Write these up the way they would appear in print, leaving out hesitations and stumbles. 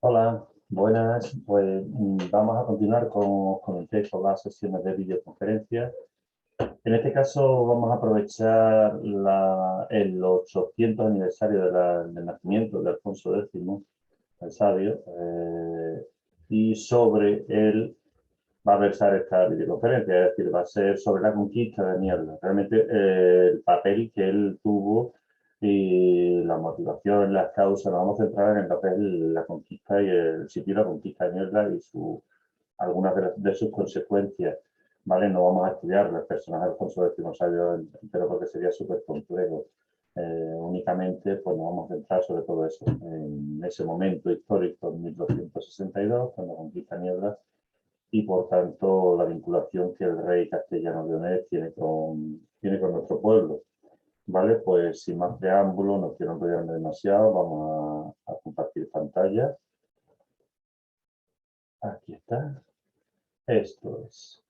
Hola, buenas. Pues vamos a continuar con el texto, las sesiones de videoconferencia. En este caso vamos a aprovechar el 800 aniversario del nacimiento de Alfonso X, el sabio, y sobre él va a versar esta videoconferencia, es decir, va a ser sobre la conquista de Niebla. Realmente el papel que él tuvo y la motivación, las causas, nos vamos a centrar en el papel, la conquista y el sitio de la conquista de Niebla y algunas de sus consecuencias. ¿Vale? No vamos a estudiar el personaje de Alfonso X sabio entero porque sería súper complejo. Únicamente pues nos vamos a centrar sobre todo eso, en ese momento histórico, en 1262, cuando conquista Niebla, y por tanto la vinculación que el rey castellano Leonés tiene con nuestro pueblo. Vale, pues sin más preámbulo, no quiero enrollarme demasiado, vamos a compartir pantalla. Aquí está. Esto es.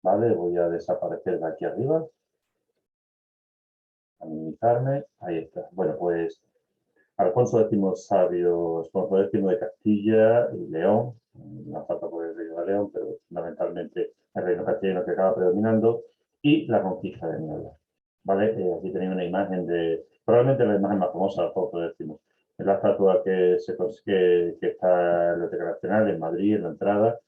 Vale, voy a desaparecer de aquí arriba. A minimizarme. Ahí está. Bueno, pues Alfonso X sabio, Alfonso X de Castilla y León, no falta por el reino de León, pero fundamentalmente el reino castellano que acaba predominando, y la conquista de Niebla. ¿Vale? Aquí tenéis una imagen probablemente la imagen más famosa de Alfonso X. Es la estatua que está en la Biblioteca Nacional, en Madrid, en la entrada,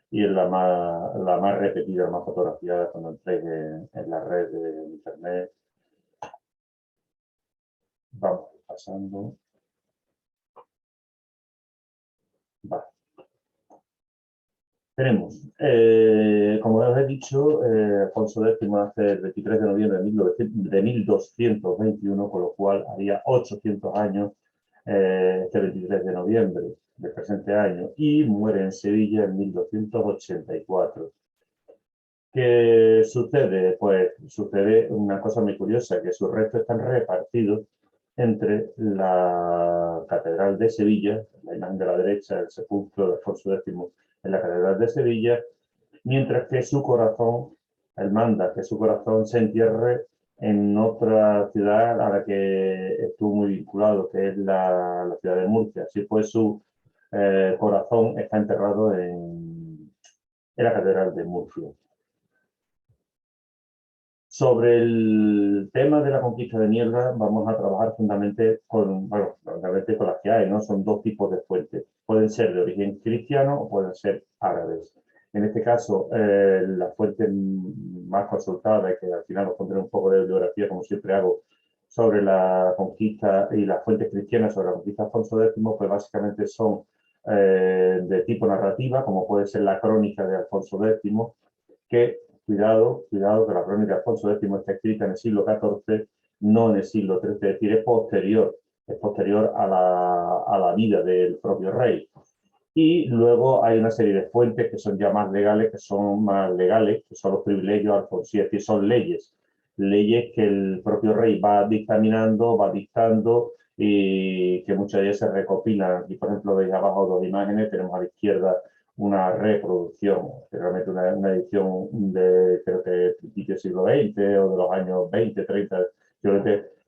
y es la más repetida, la más fotografiada cuando entréis en la red de internet. Vamos pasando. Vale. Tenemos, como os he dicho, Alfonso X nace el 23 de noviembre de 1221, con lo cual haría 800 años este 23 de noviembre del presente año, y muere en Sevilla en 1284. ¿Qué sucede? Pues sucede una cosa muy curiosa, que sus restos están repartidos entre la Catedral de Sevilla, la imagen de la derecha, el sepulcro de Alfonso X en la Catedral de Sevilla, mientras que su corazón, él manda que su corazón se entierre en otra ciudad a la que estuvo muy vinculado, que es la ciudad de Murcia. Así pues, su corazón está enterrado en la Catedral de Murcia. Sobre el tema de la conquista de Niebla vamos a trabajar fundamentalmente con las que hay, ¿no? Son dos tipos de fuentes. Pueden ser de origen cristiano o pueden ser árabes. En este caso, la fuente más consultada, y que al final os pondré un poco de bibliografía, como siempre hago, sobre la conquista y las fuentes cristianas sobre la conquista de Alfonso X, pues básicamente son de tipo narrativa, como puede ser la crónica de Alfonso X, que cuidado, que la crónica de Alfonso X está escrita en el siglo XIV, no en el siglo XIII, es decir, es posterior a la vida del propio rey. Y luego hay una serie de fuentes que son ya más legales, que son los privilegios alfonsíes, es decir, son leyes que el propio rey va dictaminando, va dictando, y que muchas de ellas se recopilan. Aquí, por ejemplo, veis abajo dos imágenes, tenemos a la izquierda una reproducción, realmente una edición de, creo que principios del siglo XX o de los años 20, 30,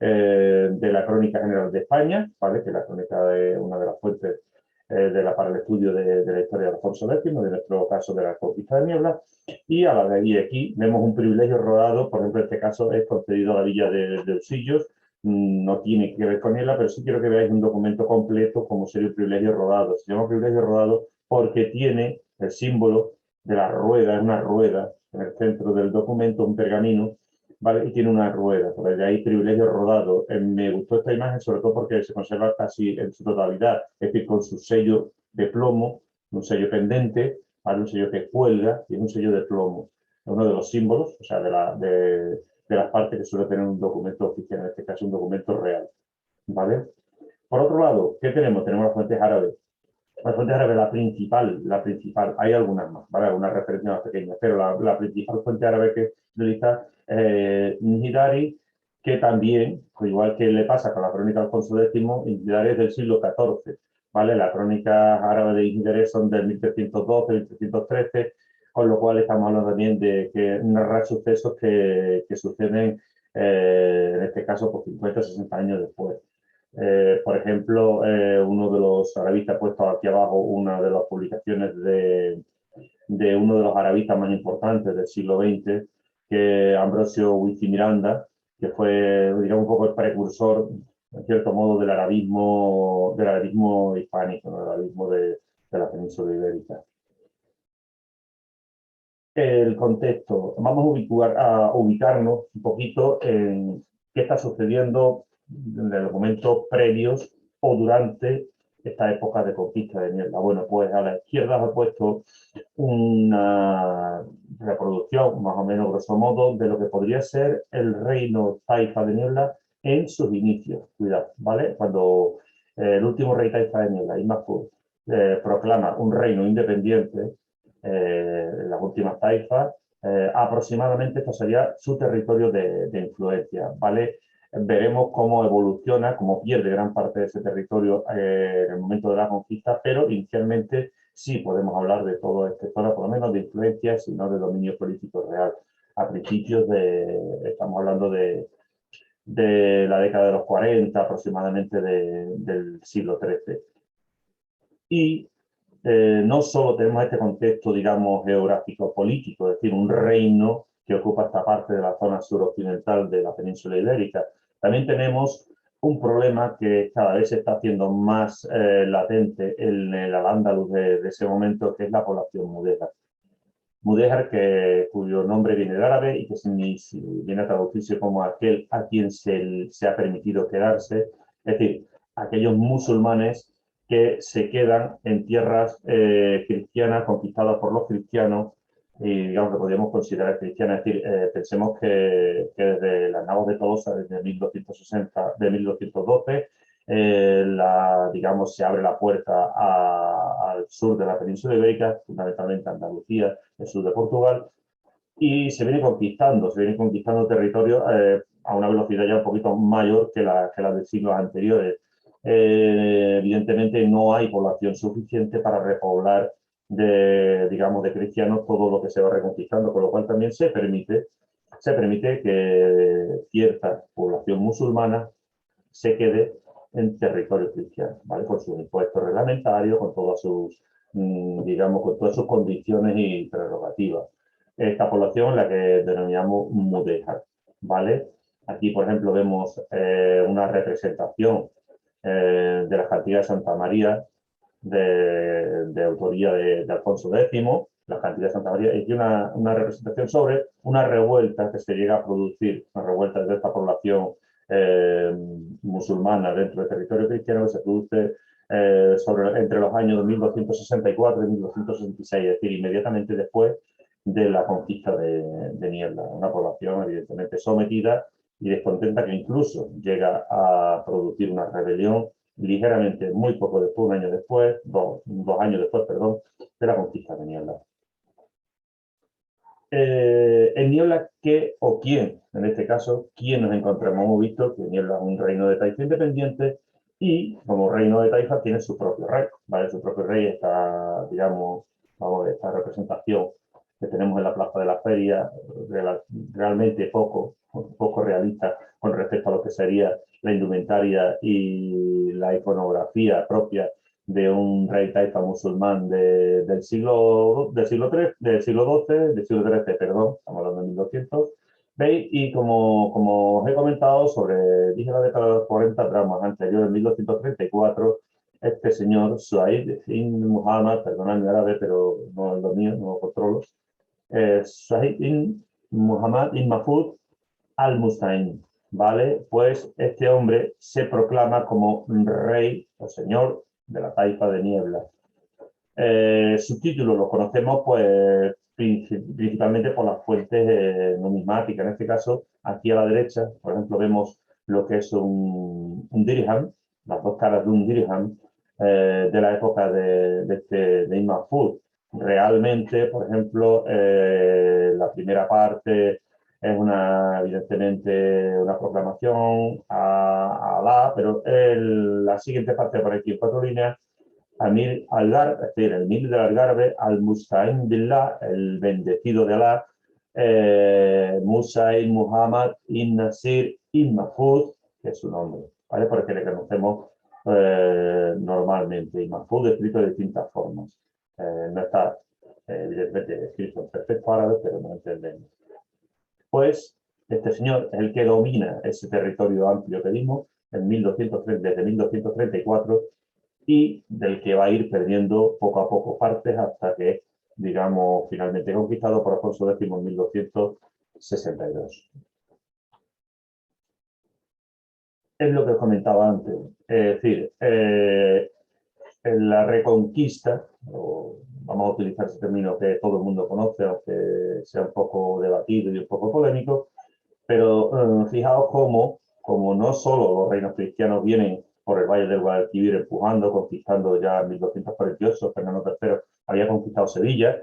de la Crónica General de España, ¿vale? Que la crónica de una de las fuentes para el estudio de la historia de Alfonso X, de nuestro caso de la conquista de Niebla, y a la de ahí aquí vemos un privilegio rodado, por ejemplo, en este caso es concedido a la villa de Usillos, no tiene que ver con ella, pero sí quiero que veáis un documento completo como sería el privilegio rodado. Se llama privilegio rodado porque tiene el símbolo de la rueda, es una rueda en el centro del documento, un pergamino, ¿vale? Y tiene una rueda, por de ahí privilegio rodado. Me gustó esta imagen sobre todo porque se conserva casi en su totalidad, es decir, con su sello de plomo, un sello pendente, ¿vale? Un sello que cuelga y un sello de plomo. Es uno de los símbolos, o sea, de las partes que suele tener un documento oficial, en este caso un documento real, ¿vale? Por otro lado, ¿qué tenemos? Tenemos las fuentes árabes. La fuente árabe, la principal, hay algunas más, ¿vale? Algunas referencias más pequeñas, pero la principal fuente árabe que utiliza Nihidari, que también, igual que le pasa con la crónica de Alfonso X, Nihidari es del siglo XIV, ¿vale? Las crónicas árabes de Nihidari son del 1312, 1313, con lo cual estamos hablando también de que narrar sucesos que suceden, en este caso, por 50, 60 años después. Por ejemplo, uno de los arabistas, ha puesto aquí abajo una de las publicaciones de uno de los arabistas más importantes del siglo XX, que Ambrosio Wifi Miranda, que fue, digamos, un poco el precursor, en cierto modo, del arabismo hispánico, ¿no? El arabismo de la península ibérica. El contexto. Vamos a ubicarnos un poquito en qué está sucediendo en los momentos previos o durante esta época de conquista de Niebla. Bueno, pues a la izquierda os he puesto una reproducción, más o menos grosso modo, de lo que podría ser el reino taifa de Niebla en sus inicios. Cuidado, ¿vale? Cuando el último rey taifa de Niebla, Imafur, proclama un reino independiente, las últimas taifas, aproximadamente esto sería su territorio de influencia, ¿vale? Veremos cómo evoluciona, cómo pierde gran parte de ese territorio en el momento de la conquista, pero inicialmente sí podemos hablar de todo este zona, por lo menos de influencia, sino de dominio político real. A principios estamos hablando de la década de los 40, aproximadamente del siglo XIII. Y no solo tenemos este contexto, digamos, geográfico-político, es decir, un reino que ocupa esta parte de la zona suroccidental de la península ibérica, también tenemos un problema que cada vez se está haciendo más latente en el Al-Ándalus de ese momento, que es la población mudéjar. Mudéjar, cuyo nombre viene del árabe y que viene a traducirse como aquel a quien se ha permitido quedarse, es decir, aquellos musulmanes que se quedan en tierras cristianas conquistadas por los cristianos y digamos que podríamos considerar cristianas. Es decir, pensemos que desde las Navas de Tolosa, desde 1260, de 1212, digamos, se abre la puerta al sur de la península ibérica, fundamentalmente Andalucía, el sur de Portugal, y se viene conquistando territorio a una velocidad ya un poquito mayor que la de siglos anteriores. Evidentemente no hay población suficiente para repoblar digamos, de cristianos todo lo que se va reconquistando, con lo cual también se permite que cierta población musulmana se quede en territorio cristiano, ¿vale? Con sus impuestos reglamentarios, con todas sus, digamos, con todas sus condiciones y prerrogativas. Esta población, la que denominamos mudéjar, ¿vale? Aquí, por ejemplo, vemos una representación de la cantigas de Santa María, de autoría de Alfonso X, la cantigas de Santa María, y una representación sobre una revuelta que se llega a producir, una revuelta de esta población musulmana dentro del territorio cristiano que se produce entre los años 1264 y 1266, es decir, inmediatamente después de la conquista de Niebla, una población evidentemente sometida y descontenta, que incluso llega a producir una rebelión ligeramente, muy poco después, un año después, dos años después, perdón, de la conquista de Niebla. En Niebla, ¿qué o quién? En este caso, ¿quién nos encontramos? Hemos visto que Niebla es un reino de taifa independiente y como reino de taifa tiene su propio rey, ¿vale? Su propio rey, digamos, esta representación que tenemos en la Plaza de la Feria, realmente poco realista con respecto a lo que sería la indumentaria y la iconografía propia de un rey taifa musulmán del siglo XIII, del siglo XIII, perdón, estamos hablando de 1200, ¿veis? Y como os he comentado, dije la década de los 40, dramas anteriores, en 1234, este señor, Suhaid ibn Muhammad, perdonadme árabe, pero no es lo mío, no lo controlo, Suhaid ibn Muhammad ibn Mahfud al-Mustain, ¿vale? Pues este hombre se proclama como rey o señor de la taifa de Niebla. Su título lo conocemos pues principalmente por las fuentes numismáticas. En este caso, aquí a la derecha, por ejemplo, vemos lo que es un dirham, las dos caras de un dirham de la época de Ibn Mahfud. Realmente, por ejemplo, la primera parte es evidentemente una proclamación a Alá, pero la siguiente parte por aquí en 4 líneas, Amir al-Garb, es decir, el Emir del Algarve, al-Musta'in Billah, el bendecido de Alá, Musa ibn Muhammad ibn Nasir ibn Mahfud, que es su nombre. ¿vale? Porque le conocemos normalmente. Y Mahfuz escrito de distintas formas. No está, evidentemente, escrito en perfecto árabe, pero no entendemos. Pues este señor es el que domina ese territorio amplio que vimos en 1230, desde 1234 y del que va a ir perdiendo poco a poco partes hasta que, digamos, finalmente conquistado por Alfonso X en 1262. Es lo que os comentaba antes, es decir, en la reconquista, vamos a utilizar ese término que todo el mundo conoce, aunque sea un poco debatido y un poco polémico, pero fijaos cómo no solo los reinos cristianos vienen por el Valle del Guadalquivir empujando, conquistando ya en 1248, Fernando III había conquistado Sevilla,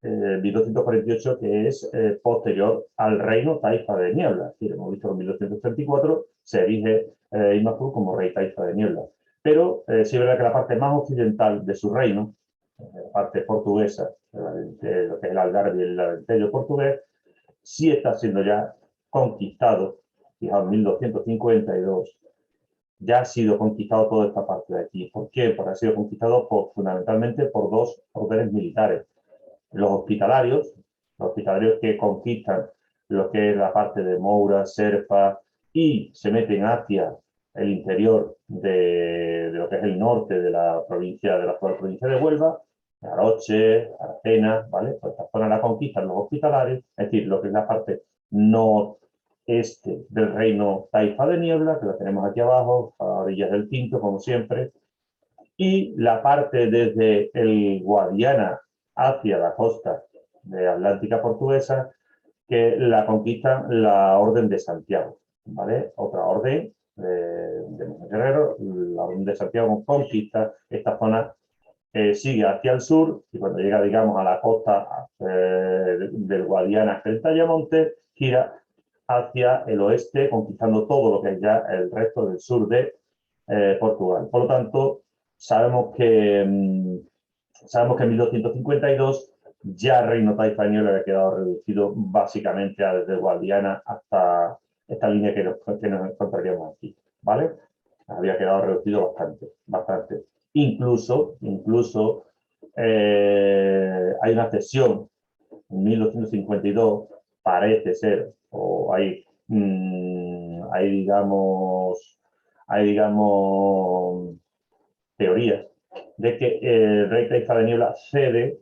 1248 que es posterior al reino taifa de Niebla. Es decir, hemos visto que en 1234 se erige Imazul como rey taifa de Niebla. Pero sí es verdad que la parte más occidental de su reino, la parte portuguesa, de lo que es el Algarve y el Alentejo portugués, sí está siendo ya conquistado. Fijaos, en 1252 ya ha sido conquistado toda esta parte de aquí. ¿Por qué? Porque ha sido conquistado fundamentalmente por dos órdenes militares. Los hospitalarios que conquistan lo que es la parte de Moura, Serpa y se meten hacia el interior de lo que es el norte de la provincia, de la actual provincia de Huelva, Aroche, Aracena, ¿vale? Pues esta zona la conquistan los hospitalarios, es decir, lo que es la parte noreste del reino Taifa de Niebla, que la tenemos aquí abajo, a orillas del Tinto, como siempre, y la parte desde el Guadiana hacia la costa de Atlántica portuguesa, que la conquista la Orden de Santiago, ¿vale? Otra orden de Guerrero, la Orden de Santiago conquista esta zona, sigue hacia el sur y cuando llega, digamos, a la costa del Guadiana hasta el Tallamonte, gira hacia el oeste, conquistando todo lo que es ya el resto del sur de Portugal. Por lo tanto, sabemos que en 1252 ya el reino taifa español había quedado reducido básicamente desde Guadiana hasta esta línea que nos encontraríamos aquí, ¿vale? Había quedado reducido bastante. Incluso hay una cesión en 1252, parece ser, o hay teorías de que el rey Taifa de Niebla cede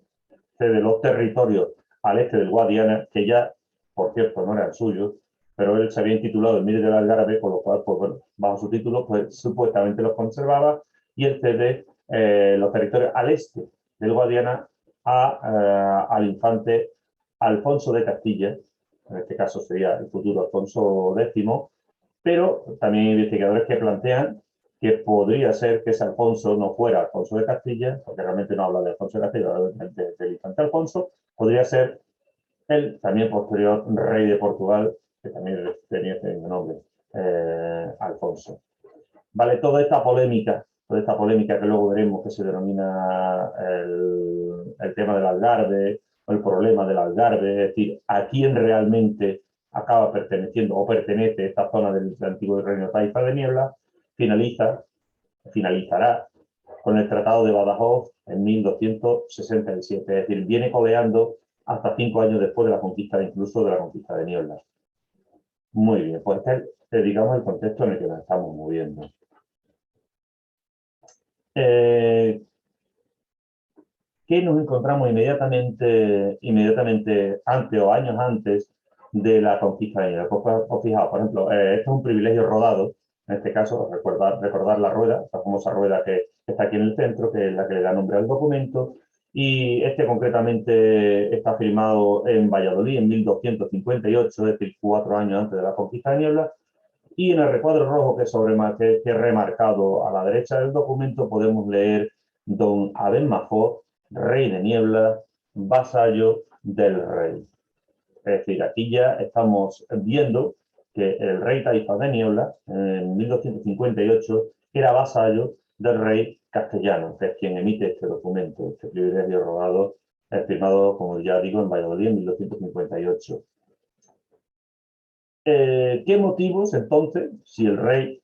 los territorios al este del Guadiana, que ya, por cierto, no eran suyos, pero él se había intitulado Emir del Algarve, con lo cual, pues bueno, bajo su título, pues supuestamente los conservaba, y él cede los territorios al este del Guadiana al infante Alfonso de Castilla, en este caso sería el futuro Alfonso X, pero también hay investigadores que plantean que podría ser que ese Alfonso no fuera Alfonso de Castilla, porque realmente no habla de Alfonso de Castilla, habla del infante Alfonso, podría ser el también posterior rey de Portugal, que también tenía ese mismo nombre, Alfonso. Vale, toda esta polémica que luego veremos que se denomina el tema del Algarve, o el problema del Algarve, es decir, a quién realmente acaba perteneciendo o pertenece esta zona del antiguo reino Taifa de Niebla, finalizará con el Tratado de Badajoz en 1267, es decir, viene codeando hasta 5 años después de la conquista, incluso de la conquista de Niebla. Muy bien, pues este es, digamos, el contexto en el que nos estamos moviendo. ¿Qué nos encontramos inmediatamente antes o años antes de la conquista de Niebla? Pues fijaos, por ejemplo, esto es un privilegio rodado, en este caso, recordar la rueda, la famosa rueda que está aquí en el centro, que es la que le da nombre al documento, y este concretamente está firmado en Valladolid en 1258, es decir, 4 años antes de la conquista de Niebla, y en el recuadro rojo que he remarcado a la derecha del documento podemos leer Don Aben Mahfouz, rey de Niebla, vasallo del rey. Es decir, aquí ya estamos viendo que el rey Taifa de Niebla, en 1258, era vasallo del rey castellano, que es quien emite este documento, este privilegio rodado, firmado, como ya digo, en Valladolid en 1258. ¿Qué motivos, entonces, si el rey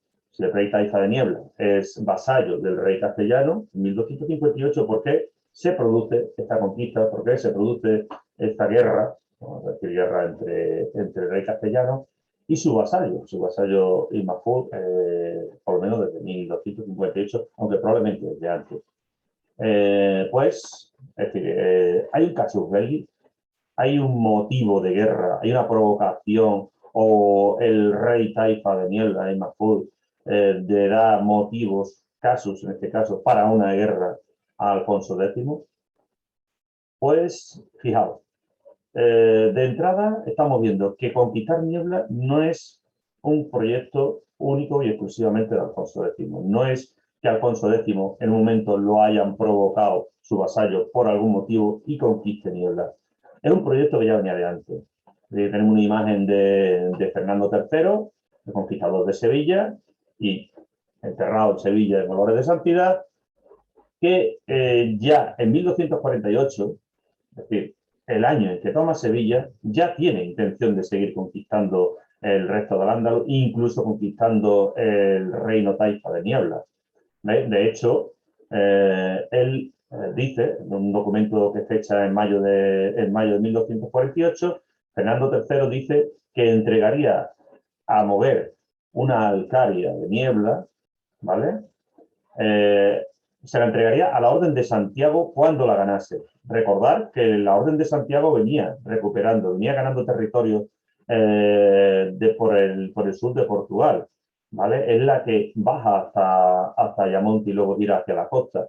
Taifa de Niebla es vasallo del rey castellano, en 1258, por qué se produce esta conquista, por qué se produce esta guerra, vamos a decir guerra entre el rey castellano y su vasallo Isma Fud, por lo menos desde 1258, aunque probablemente desde antes? Pues, es decir, hay un casus belli, hay un motivo de guerra, hay una provocación, o el rey Taifa de Niebla, Isma Fud, le da motivos, casos en este caso, para una guerra a Alfonso X. Pues, fijaos, de entrada estamos viendo que conquistar Niebla no es un proyecto único y exclusivamente de Alfonso X. No es que Alfonso X en un momento lo hayan provocado su vasallo por algún motivo y conquiste Niebla. Es un proyecto que ya venía de antes. Tenemos una imagen de Fernando III, el conquistador de Sevilla, y enterrado en Sevilla en Dolores de Santidad, que ya en 1248, es decir, el año en que toma Sevilla, ya tiene intención de seguir conquistando el resto del Ándalus, incluso conquistando el reino Taifa de Niebla. De hecho, él dice, en un documento que fecha en mayo de 1248, Fernando III dice que entregaría a mover una alcaria de Niebla, ¿vale? Se la entregaría a la Orden de Santiago cuando la ganase. Recordar que la Orden de Santiago venía ganando territorio por el sur de Portugal, ¿vale? Es la que baja hasta Ayamonte y luego tira hacia la costa.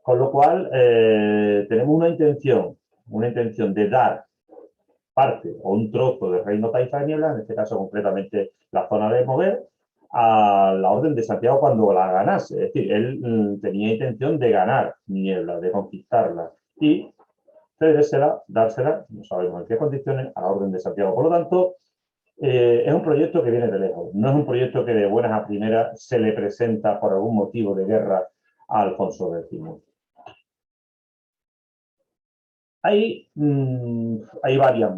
Con lo cual, tenemos una intención de dar parte o un trozo del reino Taifa de Niebla, en este caso concretamente la zona de Moguer, a la Orden de Santiago cuando la ganase. Es decir, él tenía intención de ganar Niebla, de conquistarla y cedérsela, dársela, no sabemos en qué condiciones, a la Orden de Santiago. Por lo tanto, es un proyecto que viene de lejos. No es un proyecto que de buenas a primeras se le presenta por algún motivo de guerra a Alfonso X. Hay varias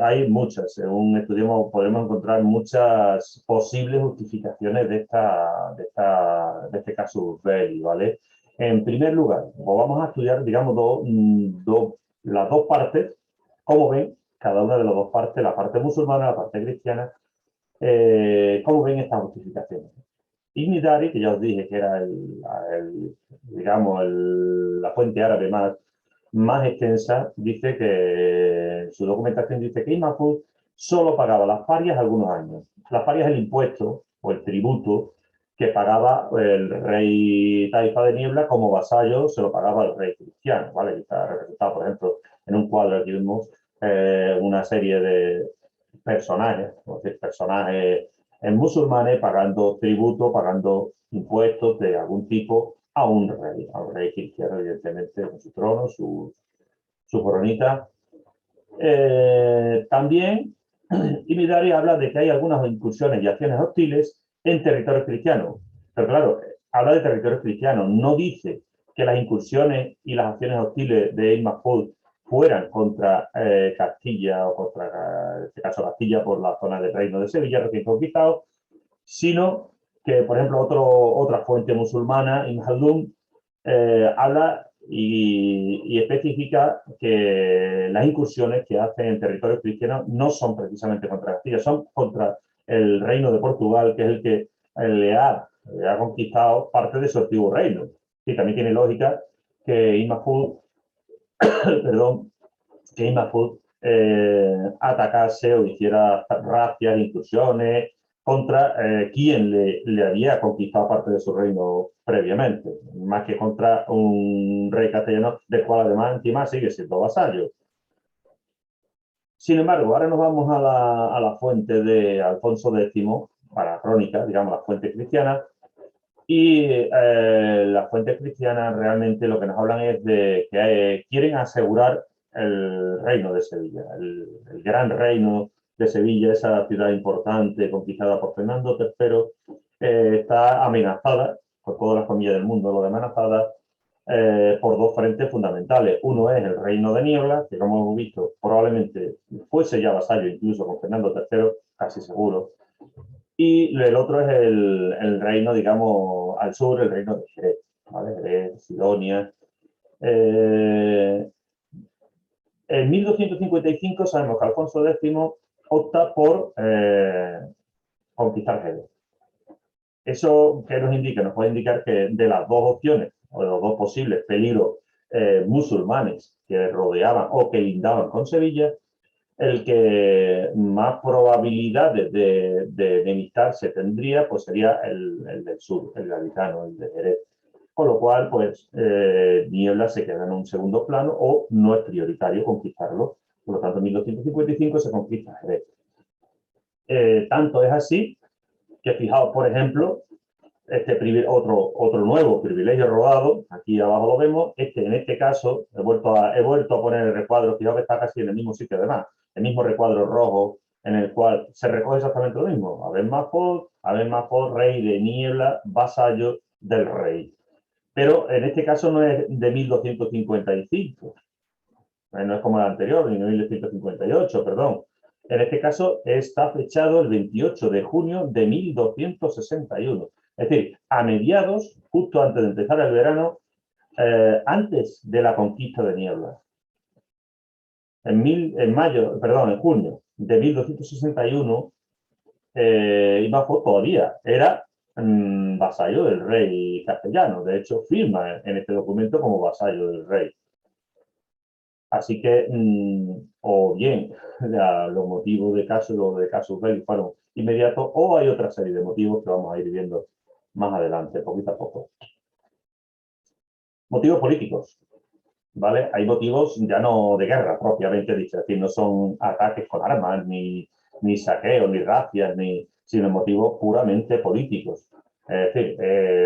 hay muchas, según estudiemos podremos encontrar muchas posibles justificaciones de este casus belli, ¿vale? En primer lugar, vamos a estudiar, digamos, las dos partes, cómo ven cada una de las dos partes, la parte musulmana, la parte cristiana, cómo ven estas justificaciones. Ibn Dari, que ya os dije que era digamos, la fuente árabe más extensa, dice que su documentación dice que Ibn Fud solo pagaba las parias algunos años. Las parias es el impuesto o el tributo que pagaba el rey Taifa de Niebla como vasallo, se lo pagaba el rey cristiano, ¿vale? Y está representado, por ejemplo, en un cuadro aquí vemos una serie de personajes, en musulmanes pagando tributo, pagando impuestos de algún tipo a un rey cristiano, evidentemente, con su trono, su coronita. También Imidari habla de que hay algunas incursiones y acciones hostiles en territorios cristianos. Pero claro, habla de territorios cristianos, no dice que las incursiones y las acciones hostiles de Ibn Fud fueran contra Castilla o contra, en este caso, Castilla por la zona del reino de Sevilla recién conquistado, sino que, por ejemplo, otra fuente musulmana, Ibn Haldun, habla y especifica que las incursiones que hacen en territorios cristianos no son precisamente contra Castilla, son contra el reino de Portugal, que es el que le ha conquistado parte de su antiguo reino. Y también tiene lógica que Ibn Fud, perdón, que Ibn Fud atacase o hiciera racias, incursiones contra quien le había conquistado parte de su reino previamente, más que contra un rey castellano del cual además encima sigue siendo vasallo. Sin embargo, ahora nos vamos a la fuente de Alfonso X, para la crónica, digamos la fuente cristiana, y las fuentes cristianas realmente lo que nos hablan es de que quieren asegurar el reino de Sevilla, el gran reino de Sevilla, esa ciudad importante conquistada por Fernando III, está amenazada, por todas las familias del mundo lo de amenazada, por dos frentes fundamentales. Uno es el Reino de Niebla, que como hemos visto probablemente fuese ya vasallo incluso con Fernando III, casi seguro. Y el otro es el reino, digamos, al sur, el reino de Jerez, ¿vale? Jerez, Sidonia. En 1255 sabemos que Alfonso X opta por conquistar Jerez. ¿Eso qué nos indica? Nos puede indicar que de las dos opciones, o de los dos posibles peligros musulmanes que rodeaban o que lindaban con Sevilla, el que más probabilidades de enemistarse tendría, pues sería el del sur, el gaditano, el de Jerez. Con lo cual, pues, Niebla se queda en un segundo plano o no es prioritario conquistarlo. Por lo tanto, en 1255 se conquista Jerez. Tanto es así que, fijaos, por ejemplo, otro nuevo privilegio robado, aquí abajo lo vemos, es que en este caso he vuelto a poner el recuadro, fijaos que está casi en el mismo sitio además, el mismo recuadro rojo en el cual se recoge exactamente lo mismo. Abel Mafod, rey de Niebla, vasallo del rey. Pero en este caso no es de 1255, no es como el anterior, ni de 1258, perdón. En este caso está fechado el 28 de junio de 1261. Es decir, a mediados, justo antes de empezar el verano, antes de la conquista de Niebla. En junio de 1261, Imajo todavía era vasallo del rey castellano. De hecho, firma en este documento como vasallo del rey. Así que, o bien los motivos de casus belli fueron inmediatos, o hay otra serie de motivos que vamos a ir viendo más adelante, poquito a poco. Motivos políticos, ¿vale? Hay motivos ya no de guerra propiamente dicho, es decir, no son ataques con armas, ni saqueos, ni racias, sino motivos puramente políticos. Es decir,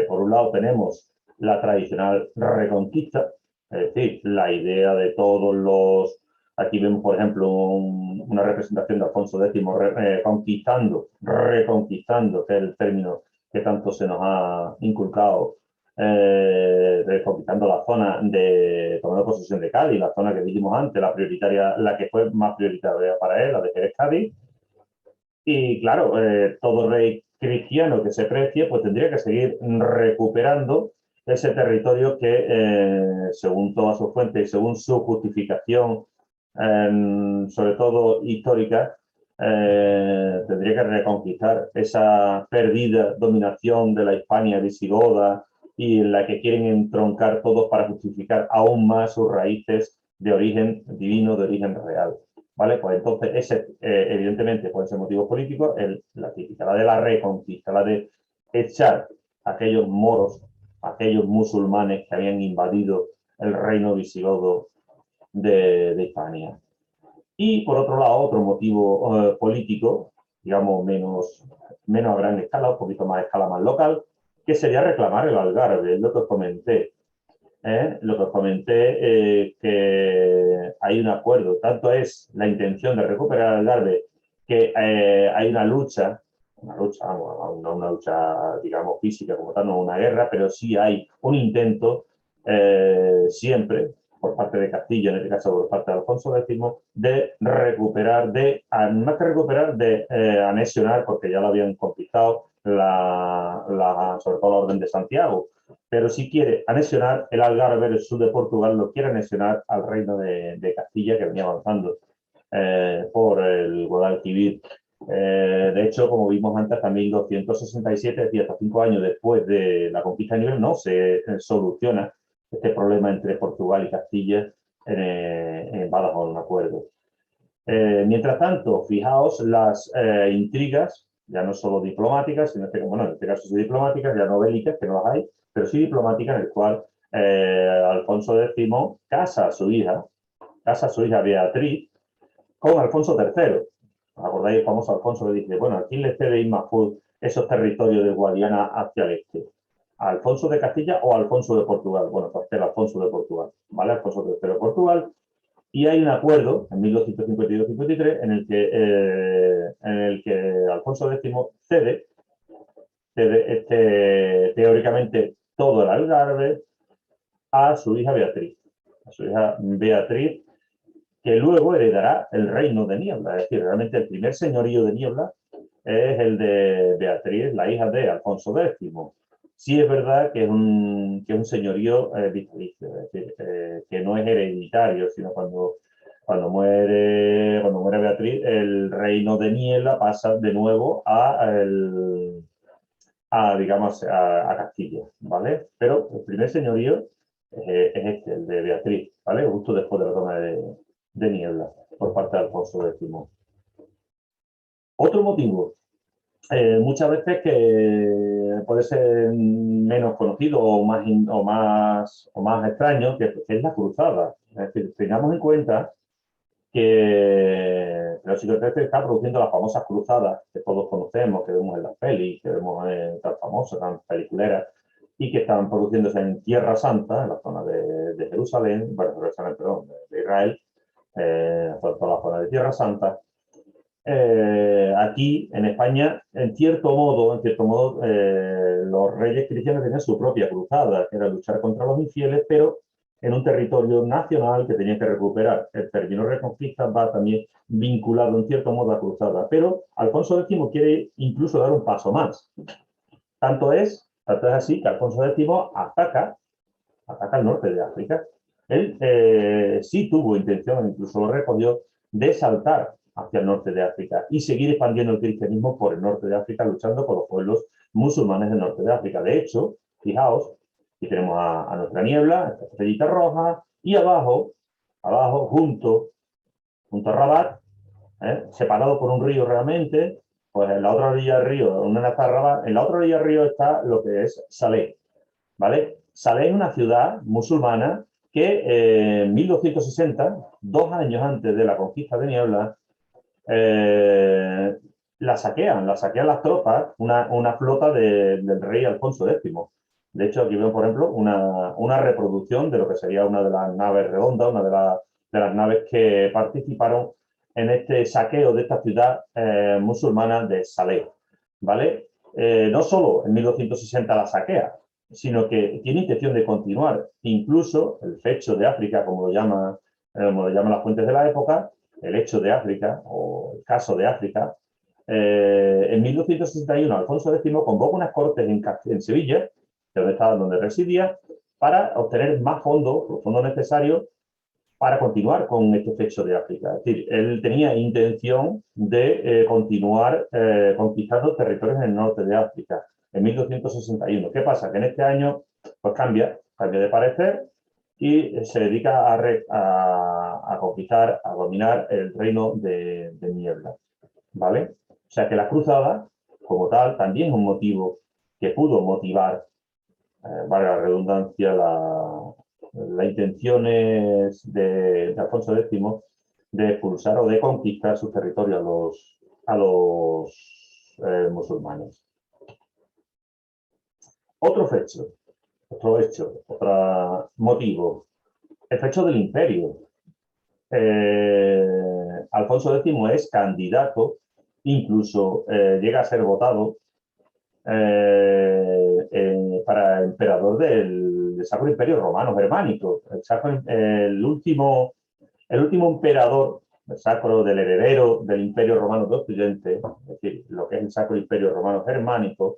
por un lado tenemos la tradicional reconquista, es decir, la idea de todos los... Aquí vemos, por ejemplo, una representación de Alfonso X reconquistando, que es el término que tanto se nos ha inculcado, reconquistando la zona tomando posesión de Cádiz, la zona que dijimos antes, la que fue más prioritaria para él, la de Jerez Cádiz. Y claro, todo rey cristiano que se precie, pues tendría que seguir recuperando ese territorio que, según todas sus fuentes y según su justificación, sobre todo histórica, tendría que reconquistar esa perdida dominación de la Hispania visigoda y en la que quieren entroncar todos para justificar aún más sus raíces de origen divino, de origen real. ¿Vale? Pues entonces ese, evidentemente, puede ser motivo político, la típica, la de la reconquista, la de echar a aquellos moros, a aquellos musulmanes que habían invadido el reino visigodo de Hispania. Y por otro lado, otro motivo político, digamos menos a gran escala, un poquito más a escala más local, que sería reclamar el Algarve, es lo que os comenté. Lo que os comenté, que hay un acuerdo, tanto es la intención de recuperar el Algarve, que hay una lucha, vamos, no una lucha, digamos, física como tal, no una guerra, pero sí hay un intento siempre por parte de Castilla, en este caso por parte de Alfonso X, de recuperar, más que recuperar, de anexionar, porque ya lo habían conquistado, sobre todo la Orden de Santiago, pero si quiere anexionar el Algarve del sur de Portugal, lo quiere anexionar al reino de Castilla, que venía avanzando por el Guadalquivir. De hecho, como vimos antes, hasta 1267, es decir, hasta 5 años después de la conquista de Nivel, no se soluciona este problema entre Portugal y Castilla en Badajoz, un acuerdo. Mientras tanto, fijaos las intrigas, ya no solo diplomáticas, sino que, bueno, en este caso sí diplomáticas, ya no bélicas, que no las hay, pero sí diplomáticas, en el cual Alfonso X casa a su hija Beatriz con Alfonso III. ¿Os acordáis el famoso Alfonso que dice, bueno, ¿a quién le cede Imafud esos territorios de Guadiana hacia el este? ¿A Alfonso de Castilla o a Alfonso de Portugal? Bueno, pues el Alfonso de Portugal, ¿vale? Alfonso III de Portugal. Y hay un acuerdo en 1252-53 en el que Alfonso X cede teóricamente todo el Algarve, a su hija Beatriz. A su hija Beatriz, que luego heredará el reino de Niebla. Es decir, realmente el primer señorío de Niebla es el de Beatriz, la hija de Alfonso X. Sí es verdad que es un señorío vitalicio, es decir, que no es hereditario, sino cuando muere Beatriz, el reino de Niebla pasa de nuevo digamos, a Castilla, ¿vale? Pero el primer señorío es este, el de Beatriz, ¿vale? Justo después de la toma de Niebla por parte de Alfonso X. Otro motivo, muchas veces que puede ser menos conocido o más extraño, que es la cruzada. Es decir, tengamos en cuenta que el siglo XIII está produciendo las famosas cruzadas que todos conocemos, que vemos en las pelis, que vemos tan famosas, tan peliculeras, y que están produciéndose en Tierra Santa, en la zona de Jerusalén, bueno, perdón, de Israel, toda la zona de Tierra Santa. Aquí en España, en cierto modo, los reyes cristianos tenían su propia cruzada, que era luchar contra los infieles, pero en un territorio nacional que tenían que recuperar. El término reconquista va también vinculado en cierto modo a cruzada, pero Alfonso X quiere incluso dar un paso más. Tanto es así que Alfonso X ataca el norte de África. Él sí tuvo intención, incluso lo recogió, de saltar hacia el norte de África y seguir expandiendo el cristianismo por el norte de África, luchando por los pueblos musulmanes del norte de África. De hecho, fijaos, aquí tenemos a nuestra Niebla, esta estrellita roja, y abajo, junto a Rabat, separado por un río realmente, pues en la otra orilla del río, en la otra orilla del río está lo que es Salé, ¿vale? Salé es una ciudad musulmana que en 1260, 2 años antes de la conquista de Niebla, la saquean las tropas, una flota del rey Alfonso X. De hecho, aquí vemos, por ejemplo, una reproducción de lo que sería una de las naves redondas, una de las naves que participaron en este saqueo de esta ciudad musulmana de Salé, ¿vale? No solo en 1260 la saquea, sino que tiene intención de continuar. Incluso el fecho de África, como lo llaman las fuentes de la época, el hecho de África o el caso de África, en 1261 Alfonso X convoca unas cortes en Sevilla, donde residía, para obtener más fondos, los fondos necesarios para continuar con este fecho de África. Es decir, él tenía intención de continuar conquistando territorios en el norte de África en 1261. ¿Qué pasa? Que en este año pues cambia de parecer y se dedica a conquistar, a dominar el reino de Niebla, ¿vale? O sea que la cruzada, como tal, también es un motivo que pudo motivar, valga la redundancia, las intenciones de Alfonso X de expulsar o de conquistar su territorio a los musulmanes. Otro motivo, el fecho del imperio. Alfonso X es candidato, incluso llega a ser votado para emperador del Sacro Imperio Romano Germánico. El último emperador sacro del heredero del Imperio Romano de Occidente, es decir, lo que es el Sacro Imperio Romano Germánico.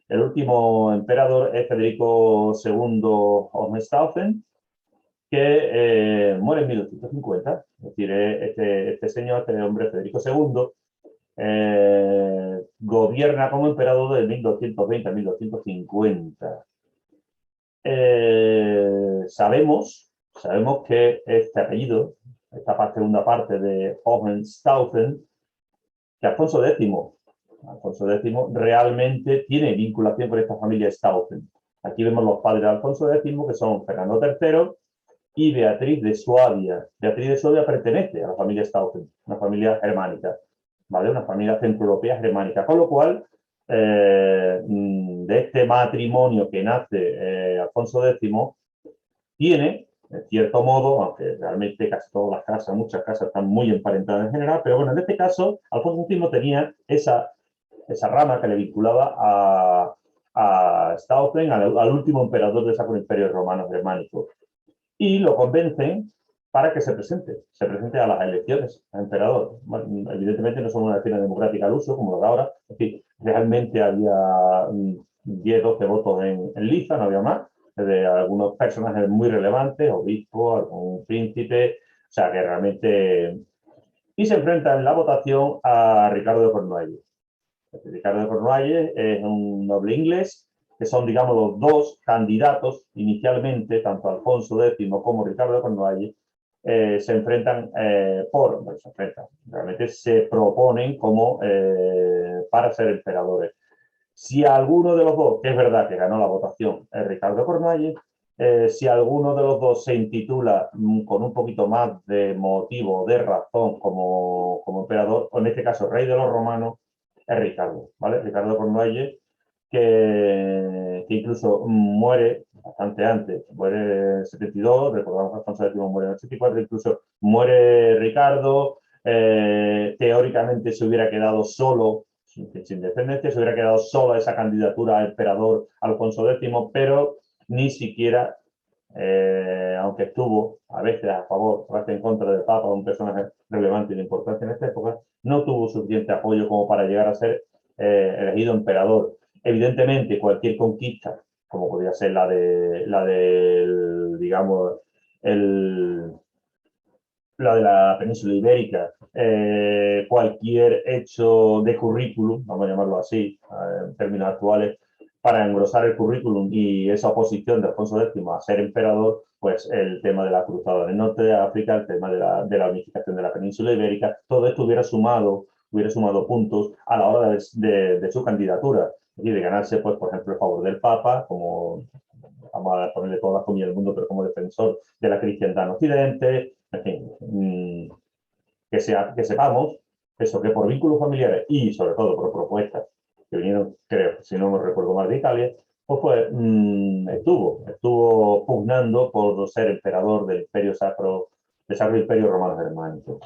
El último emperador es Federico II Hohenstaufen, que muere en 1250. Es decir, este hombre, Federico II, gobierna como emperador de 1220 a 1250. Sabemos que este apellido, esta segunda parte de Hohenstaufen, que Alfonso X realmente tiene vinculación con esta familia Staufen. Aquí vemos los padres de Alfonso X, que son Fernando III y Beatriz de Suabia. Beatriz de Suabia pertenece a la familia Staufen, una familia germánica, ¿vale? Una familia centroeuropea germánica. Con lo cual, de este matrimonio que nace Alfonso X, tiene, en cierto modo, aunque realmente casi todas las casas, muchas casas están muy emparentadas en general, pero bueno, en este caso, Alfonso X tenía esa rama que le vinculaba a Staufen, al último emperador del Sacro Imperio Romano Germánico, y lo convencen para que se presente a las elecciones a emperador. Bueno, evidentemente no son una elección democrática al uso, como lo de ahora, es decir, realmente había 10, 12 votos en liza, no había más, de algunos personajes muy relevantes, obispo, algún príncipe, o sea que realmente... Y se enfrenta en la votación a Ricardo de Cornualles. Ricardo de Cornualles es un noble inglés, que son, digamos, los dos candidatos inicialmente, tanto Alfonso X como Ricardo de Cornualles, se enfrentan bueno, se enfrentan, realmente se proponen como para ser emperadores. Si alguno de los dos, que es verdad que ganó la votación, es Ricardo Cornualles, si alguno de los dos se intitula con un poquito más de motivo, de razón como emperador, o en este caso rey de los romanos, es Ricardo, ¿vale? Ricardo Cornualles, que incluso muere bastante antes, muere en 72, recordamos que Alfonso X muere en 84, incluso muere Ricardo, teóricamente se hubiera quedado solo, sin independencia, se hubiera quedado sola esa candidatura a emperador Alfonso X, pero ni siquiera, aunque estuvo a veces a favor, a veces en contra del Papa, un personaje relevante y de importancia en esta época, no tuvo suficiente apoyo como para llegar a ser elegido emperador. Evidentemente, cualquier conquista, como podría ser la del, digamos, la de la península ibérica, cualquier hecho de currículum, vamos a llamarlo así, en términos actuales, para engrosar el currículum y esa oposición de Alfonso X a ser emperador, pues el tema de la cruzada del norte de África, el tema de la unificación de la península ibérica, todo esto hubiera sumado puntos a la hora de su candidatura, y de ganarse, pues, por ejemplo, el favor del Papa, como vamos a ponerle todas las comillas del mundo, pero como defensor de la cristiandad en Occidente, en fin, que sepamos eso, que por vínculos familiares y sobre todo por propuestas que vinieron, creo, si no me recuerdo mal, de Italia, pues estuvo pugnando por ser emperador del Imperio Sacro, del Sacro Imperio Romano Germánico.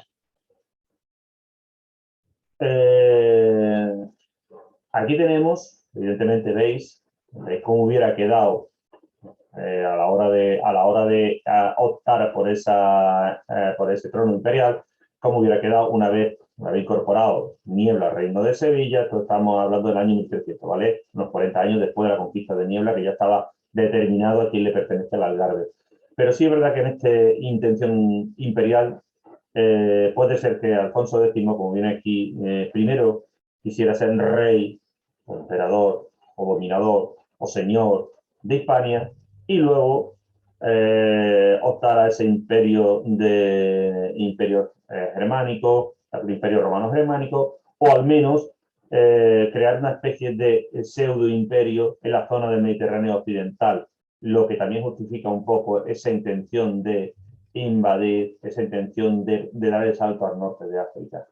Aquí tenemos, evidentemente veis cómo hubiera quedado a la hora de optar por ese trono imperial, cómo hubiera quedado una vez incorporado Niebla al reino de Sevilla. Esto estamos hablando del año 1300, ¿vale? Unos 40 años después de la conquista de Niebla, que ya estaba determinado a quién le pertenece el Algarve. Pero sí es verdad que en esta intención imperial puede ser que Alfonso X, como viene aquí, primero quisiera ser rey, o emperador, o dominador, o señor de Hispania, y luego optar a ese imperio germánico, el imperio romano germánico, o al menos crear una especie de pseudo imperio en la zona del Mediterráneo occidental, lo que también justifica un poco esa intención de invadir, esa intención de dar el salto al norte de África.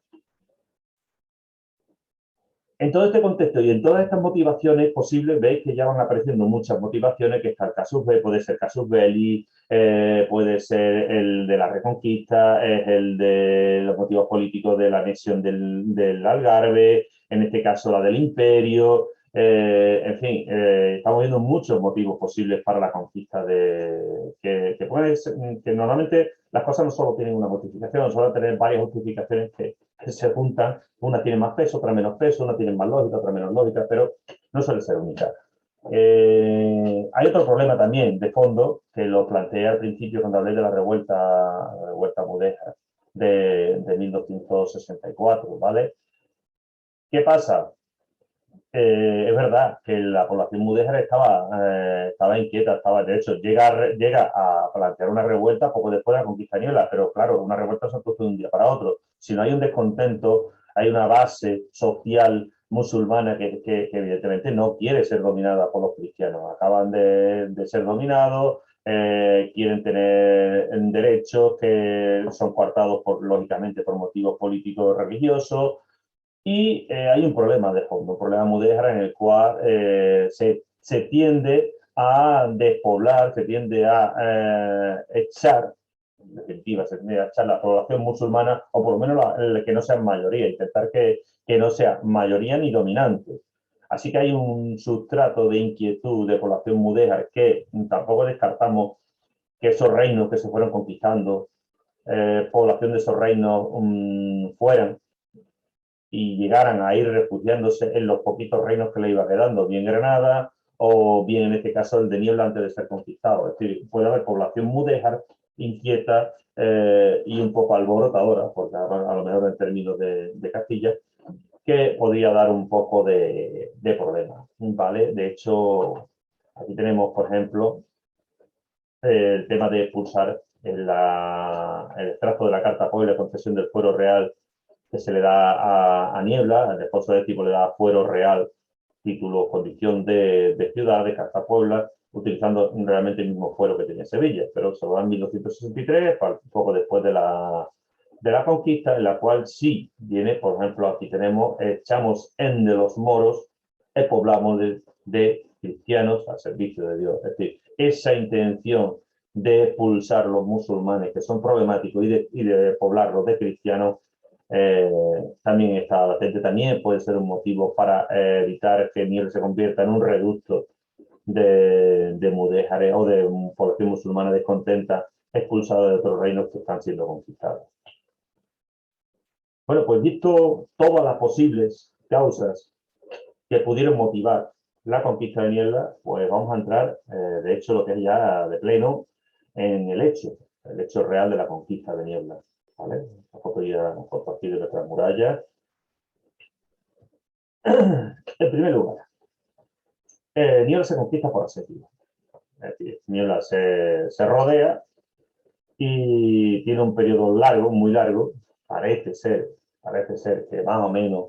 En todo este contexto y en todas estas motivaciones posibles, veis que ya van apareciendo muchas motivaciones, que está el casus belli, puede ser casus belli, puede ser el de la reconquista, es el de los motivos políticos de la anexión del Algarve, en este caso la del imperio, en fin, estamos viendo muchos motivos posibles para la conquista que normalmente las cosas no solo tienen una justificación, suelen tener varias justificaciones que se juntan, una tiene más peso, otra menos peso, una tiene más lógica, otra menos lógica, pero no suele ser única. Hay otro problema también de fondo, que lo planteé al principio cuando hablé de la revuelta mudéjar de 1264, ¿vale? ¿Qué pasa? Es verdad que la población mudéjar estaba inquieta, de hecho, llega a plantear una revuelta poco después de la conquista española, pero claro, una revuelta se produce de un día para otro. Si no hay un descontento, hay una base social musulmana que evidentemente no quiere ser dominada por los cristianos. Acaban de ser dominados, quieren tener derechos que son coartados, lógicamente, por motivos políticos religiosos. Y hay un problema de fondo, un problema mudéjar en el cual se tiende a despoblar, se tiende a echar, en definitiva, se tiende a echar la población musulmana, o por lo menos que no sean mayoría, intentar que no sea mayoría ni dominante. Así que hay un sustrato de inquietud de población mudéjar que tampoco descartamos que esos reinos que se fueron conquistando, población de esos reinos fueran y llegaran a ir refugiándose en los poquitos reinos que le iba quedando, bien Granada o bien en este caso el de Niebla antes de ser conquistado. Es decir, puede haber población mudéjar, inquieta y un poco alborotadora, porque a lo mejor en términos de Castilla, que podría dar un poco de problema, ¿vale? De hecho, aquí tenemos, por ejemplo, el tema de expulsar el extracto de la Carta Puebla, concesión del fuero real que se le da a Niebla, el Alfonso X le da fuero real, título, condición de ciudad, de Carta Puebla, utilizando realmente el mismo fuero que tenía Sevilla, pero se lo da en 1263, un poco después de la conquista, en la cual sí viene, por ejemplo, aquí tenemos, echamos en de los moros, poblamos de cristianos al servicio de Dios. Es decir, esa intención de expulsar los musulmanes que son problemáticos y de poblarlos de cristianos también está latente. También puede ser un motivo para evitar que Niel se convierta en un reducto de mudéjares o de población musulmana descontenta expulsada de otros reinos que están siendo conquistados. Bueno, pues visto todas las posibles causas que pudieron motivar la conquista de Niebla, pues vamos a entrar, de hecho, lo que es ya de pleno, en el hecho real de la conquista de Niebla. ¿Vale? La foto ya por aquí de nuestras murallas. En primer lugar, Niebla se conquista por asedio. Es decir, Niebla se rodea y tiene un periodo largo, muy largo, parece ser que más o menos,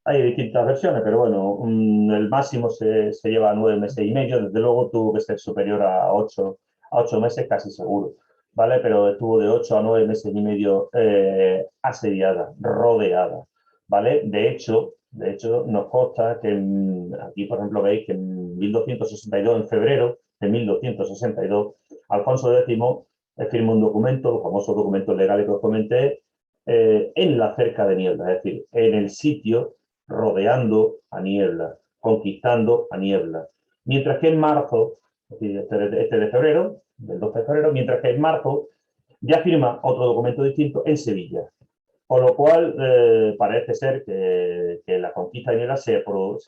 hay distintas versiones, pero bueno, el máximo se lleva a 9 meses y medio, desde luego tuvo que ser superior a 8 meses casi seguro, ¿vale? Pero estuvo de 8 a 9 meses y medio asediada, rodeada, ¿vale? De hecho, nos consta que aquí, por ejemplo, veis que en 1262, en febrero de 1262, Alfonso X firma un documento, los famosos documentos legales que os comenté, en la cerca de Niebla, es decir, en el sitio rodeando a Niebla, conquistando a Niebla. Mientras que en marzo, este de febrero, del 12 de febrero, mientras que en marzo ya firma otro documento distinto en Sevilla. Con lo cual, parece ser que la conquista de Niebla se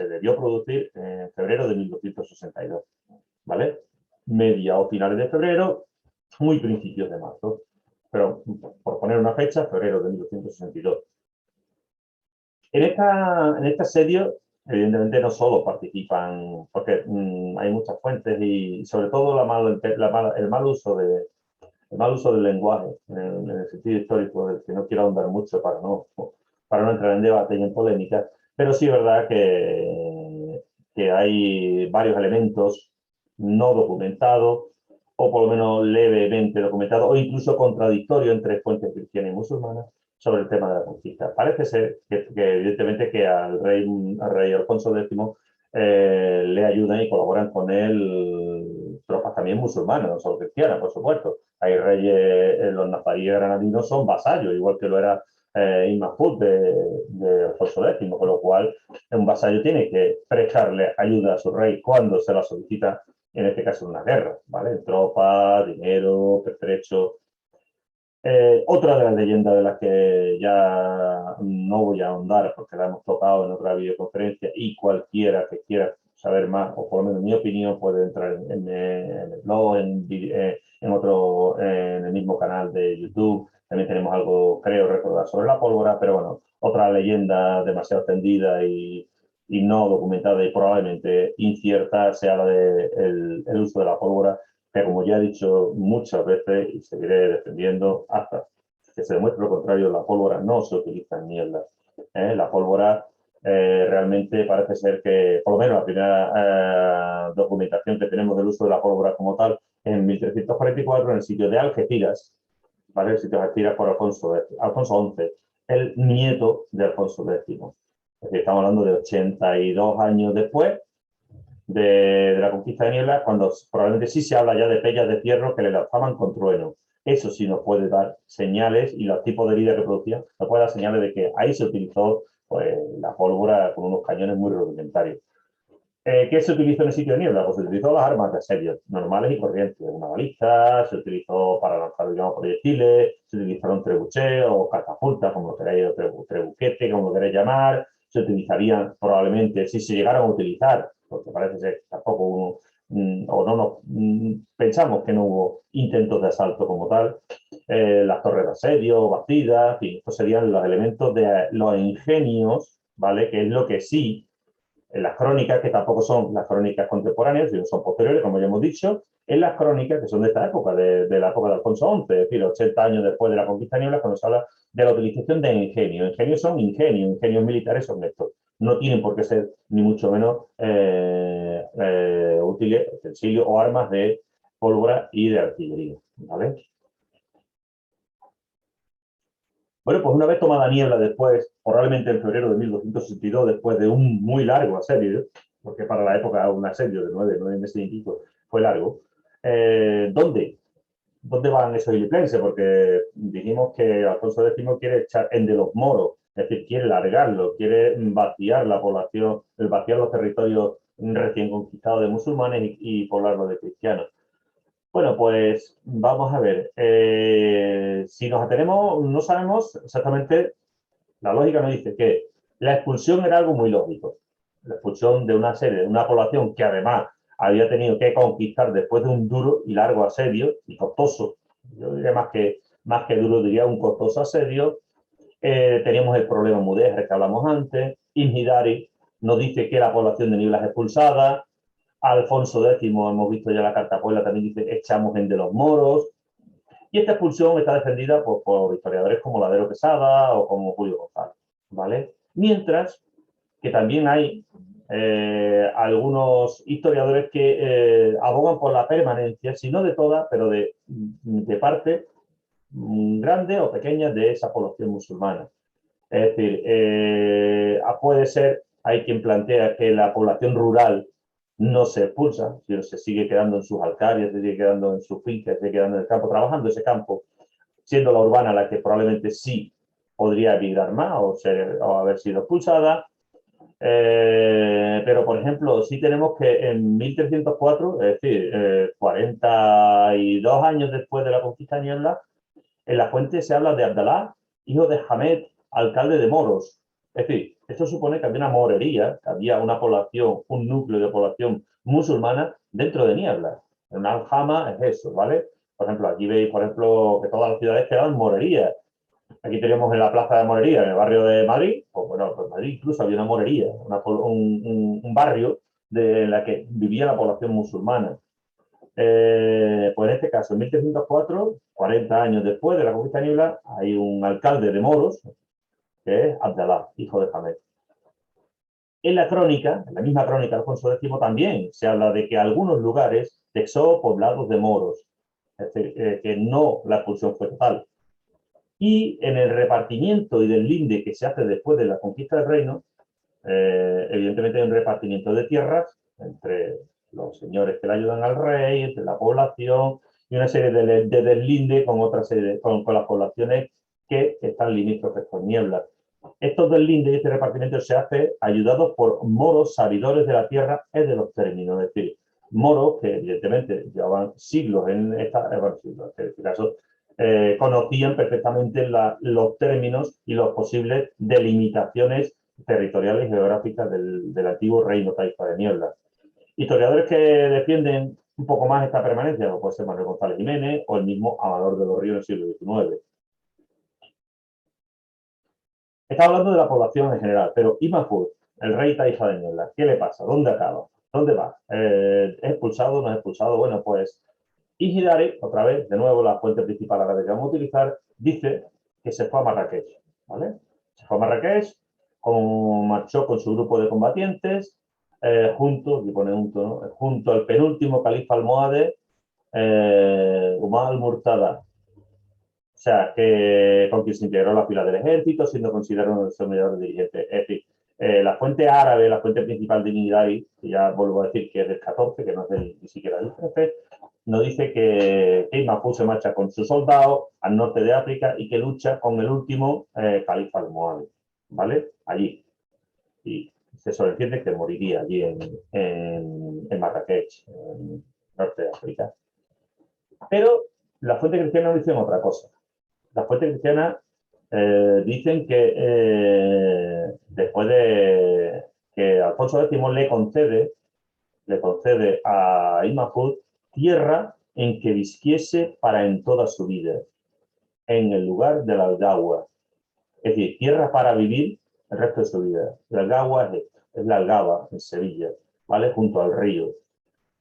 debió producir en febrero de 1262, ¿vale? Media o finales de febrero, muy principios de marzo. Pero, por poner una fecha, febrero de 1262. En este asedio, evidentemente, no solo participan, porque hay muchas fuentes y sobre todo el mal uso del lenguaje, en el sentido histórico, del que no quiero ahondar mucho para no entrar en debate y en polémica, pero sí es verdad que hay varios elementos no documentados, o por lo menos levemente documentados, o incluso contradictorios entre fuentes cristianas y musulmanas sobre el tema de la conquista. Parece ser que evidentemente, que al rey Alfonso X le ayudan y colaboran con él tropas también musulmanas, no solo cristianas, por supuesto. Hay reyes, los nazaríes granadinos son vasallos, igual que lo era Imahfud de Alfonso X, con lo cual un vasallo tiene que prestarle ayuda a su rey cuando se la solicita, en este caso en una guerra, ¿vale? Tropas, dinero, pertrechos. Otra de las leyendas de las que ya no voy a ahondar porque la hemos tocado en otra videoconferencia, y cualquiera que quiera saber más, o por lo menos mi opinión, puede entrar en el blog, en el mismo canal de YouTube. También tenemos algo, creo recordar, sobre la pólvora, pero bueno, otra leyenda demasiado extendida y no documentada y probablemente incierta sea la del el uso de la pólvora, que, como ya he dicho muchas veces y seguiré defendiendo hasta que se demuestre lo contrario, la pólvora no se utiliza en Niebla. La pólvora realmente parece ser que, por lo menos la primera documentación que tenemos del uso de la pólvora como tal, en 1344, en el sitio de Algeciras, ¿vale? El sitio de Algeciras por Alfonso XI, el nieto de Alfonso X. Es decir, estamos hablando de 82 años después de la conquista de Niebla, cuando probablemente sí se habla ya de pellas de fierro que le lanzaban con trueno. Eso sí nos puede dar señales, y los tipos de heridas que producían nos puede dar señales de que ahí se utilizó, pues, la pólvora con unos cañones muy rudimentarios. ¿Qué se utilizó en el sitio de niebla? Pues se utilizó las armas de asedio normales y corrientes. Una balista, se utilizó para lanzar, digamos, proyectiles, se utilizaron trebuchet o catapultas, como lo queráis, o trebuquete, como lo queráis llamar. Se utilizarían probablemente, si se llegaron a utilizar, porque parece ser que tampoco hubo, o no nos pensamos que no hubo intentos de asalto como tal, las torres de asedio, batidas, en fin, estos serían los elementos de los ingenios, ¿vale? Que es lo que sí en las crónicas, que tampoco son las crónicas contemporáneas, sino son posteriores, como ya hemos dicho, en las crónicas que son de esta época, de la época de Alfonso XI, es decir, 80 años después de la conquista de Niebla, cuando se habla de la utilización de ingenios. Ingenios son ingenios militares son estos. No tienen por qué ser ni mucho menos útiles, utensilios o armas de pólvora y de artillería. ¿Vale? Bueno, pues una vez tomada Niebla después, probablemente en febrero de 1262, después de un muy largo asedio, porque para la época un asedio de 9 meses y pico fue largo, ¿dónde? ¿Dónde van esos iliplenses? Porque dijimos que Alfonso X quiere echar en de los moros, es decir, quiere largarlo, quiere vaciar la población, vaciar los territorios recién conquistados de musulmanes y poblarlos de cristianos. Bueno, pues vamos a ver. Si nos atenemos, no sabemos exactamente, la lógica nos dice que la expulsión era algo muy lógico. La expulsión de una serie, de una población que además había tenido que conquistar después de un duro y largo asedio, y costoso, yo diría más que duro, diría un costoso asedio. Teníamos el problema Mudéjar que hablamos antes, Inhidari nos dice que la población de Niebla es expulsada, Alfonso X, hemos visto ya la carta Puebla, también dice echamos en de los moros. Y esta expulsión está defendida por historiadores como Ladero Quesada o como Julio González. ¿Vale? Mientras que también hay algunos historiadores que abogan por la permanencia, si no de toda, pero de parte grande o pequeña de esa población musulmana. Es decir, puede ser, hay quien plantea que la población rural no se expulsa, sino se sigue quedando en sus alcarias, se sigue quedando en sus fincas, se sigue quedando en el campo, trabajando ese campo, siendo la urbana la que probablemente sí podría emigrar más o haber sido expulsada. Pero, por ejemplo, sí tenemos que en 1304, es decir, 42 años después de la conquista de Niebla, en la fuente se habla de Abdalá, hijo de Hamed, alcalde de Moros. Es decir, esto supone que había una morería, que había una población, un núcleo de población musulmana dentro de Niebla. En una aljama es eso, ¿vale? Por ejemplo, aquí veis, por ejemplo, que todas las ciudades quedaban morerías. Aquí tenemos en la plaza de Morería, en el barrio de Madrid, pues bueno, pues Madrid incluso había una morería, un barrio en la que vivía la población musulmana. Pues en este caso, en 1304, 40 años después de la conquista de Niebla, hay un alcalde de Moros, que es Abdalá, hijo de Hamed. En la crónica, en la misma crónica de Alfonso X también se habla de que algunos lugares texó poblados de moros, es decir, que no la expulsión fue total. Y en el repartimiento y del linde que se hace después de la conquista del reino, evidentemente hay un repartimiento de tierras entre los señores que le ayudan al rey, entre la población y una serie de deslinde con otra serie, con las poblaciones que están limítrofes con Niebla. Estos deslindes y este repartimiento se hace ayudados por moros sabidores de la tierra y de los términos, es decir, moros que evidentemente llevaban siglos en este caso, conocían perfectamente los términos y las posibles delimitaciones territoriales y geográficas del antiguo reino taifa de Niebla. Historiadores que defienden un poco más esta permanencia, como puede ser Manuel González Jiménez o el mismo Amador de los Ríos en el siglo XIX. Está hablando de la población en general, pero Imafur, el rey taifa de Niebla, ¿qué le pasa? ¿Dónde acaba? ¿Dónde va? ¿Es expulsado? ¿No es expulsado? Bueno, pues Hidari, otra vez, de nuevo, la fuente principal a la que vamos a utilizar, dice que se fue a Marrakech, ¿vale? Se fue a Marrakech, marchó con su grupo de combatientes, junto al penúltimo califa almohade, Umar al-Murtada. O sea, que con quien se integró la fila del ejército, siendo considerado uno de sus mejores dirigentes. Es decir, la fuente árabe, la fuente principal de Hidari, que ya vuelvo a decir que es del 14, que no es ni siquiera del 13, nos dice que Mahfouz se marcha con sus soldados al norte de África y que lucha con el último califa almohade, ¿vale? Allí. Y se sobreentiende que moriría allí en Marrakech, en norte de África. Pero la fuente cristiana dicen otra cosa. Las fuentes cristianas dicen que después de que Alfonso X le concede a Ibn Mahfud tierra en que vistiese para en toda su vida, en el lugar de la Algagua. Es decir, tierra para vivir el resto de su vida. La Algagua es la Algaba, en Sevilla, ¿vale? Junto al río,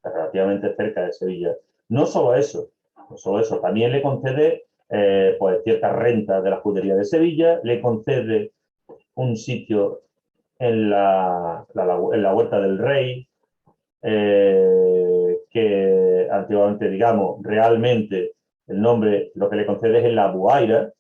relativamente cerca de Sevilla. No solo eso, también le concede pues, ciertas rentas de la judería de Sevilla, le concede un sitio en la Huerta del Rey, que antiguamente, digamos, realmente el nombre lo que le concede es la Buaira,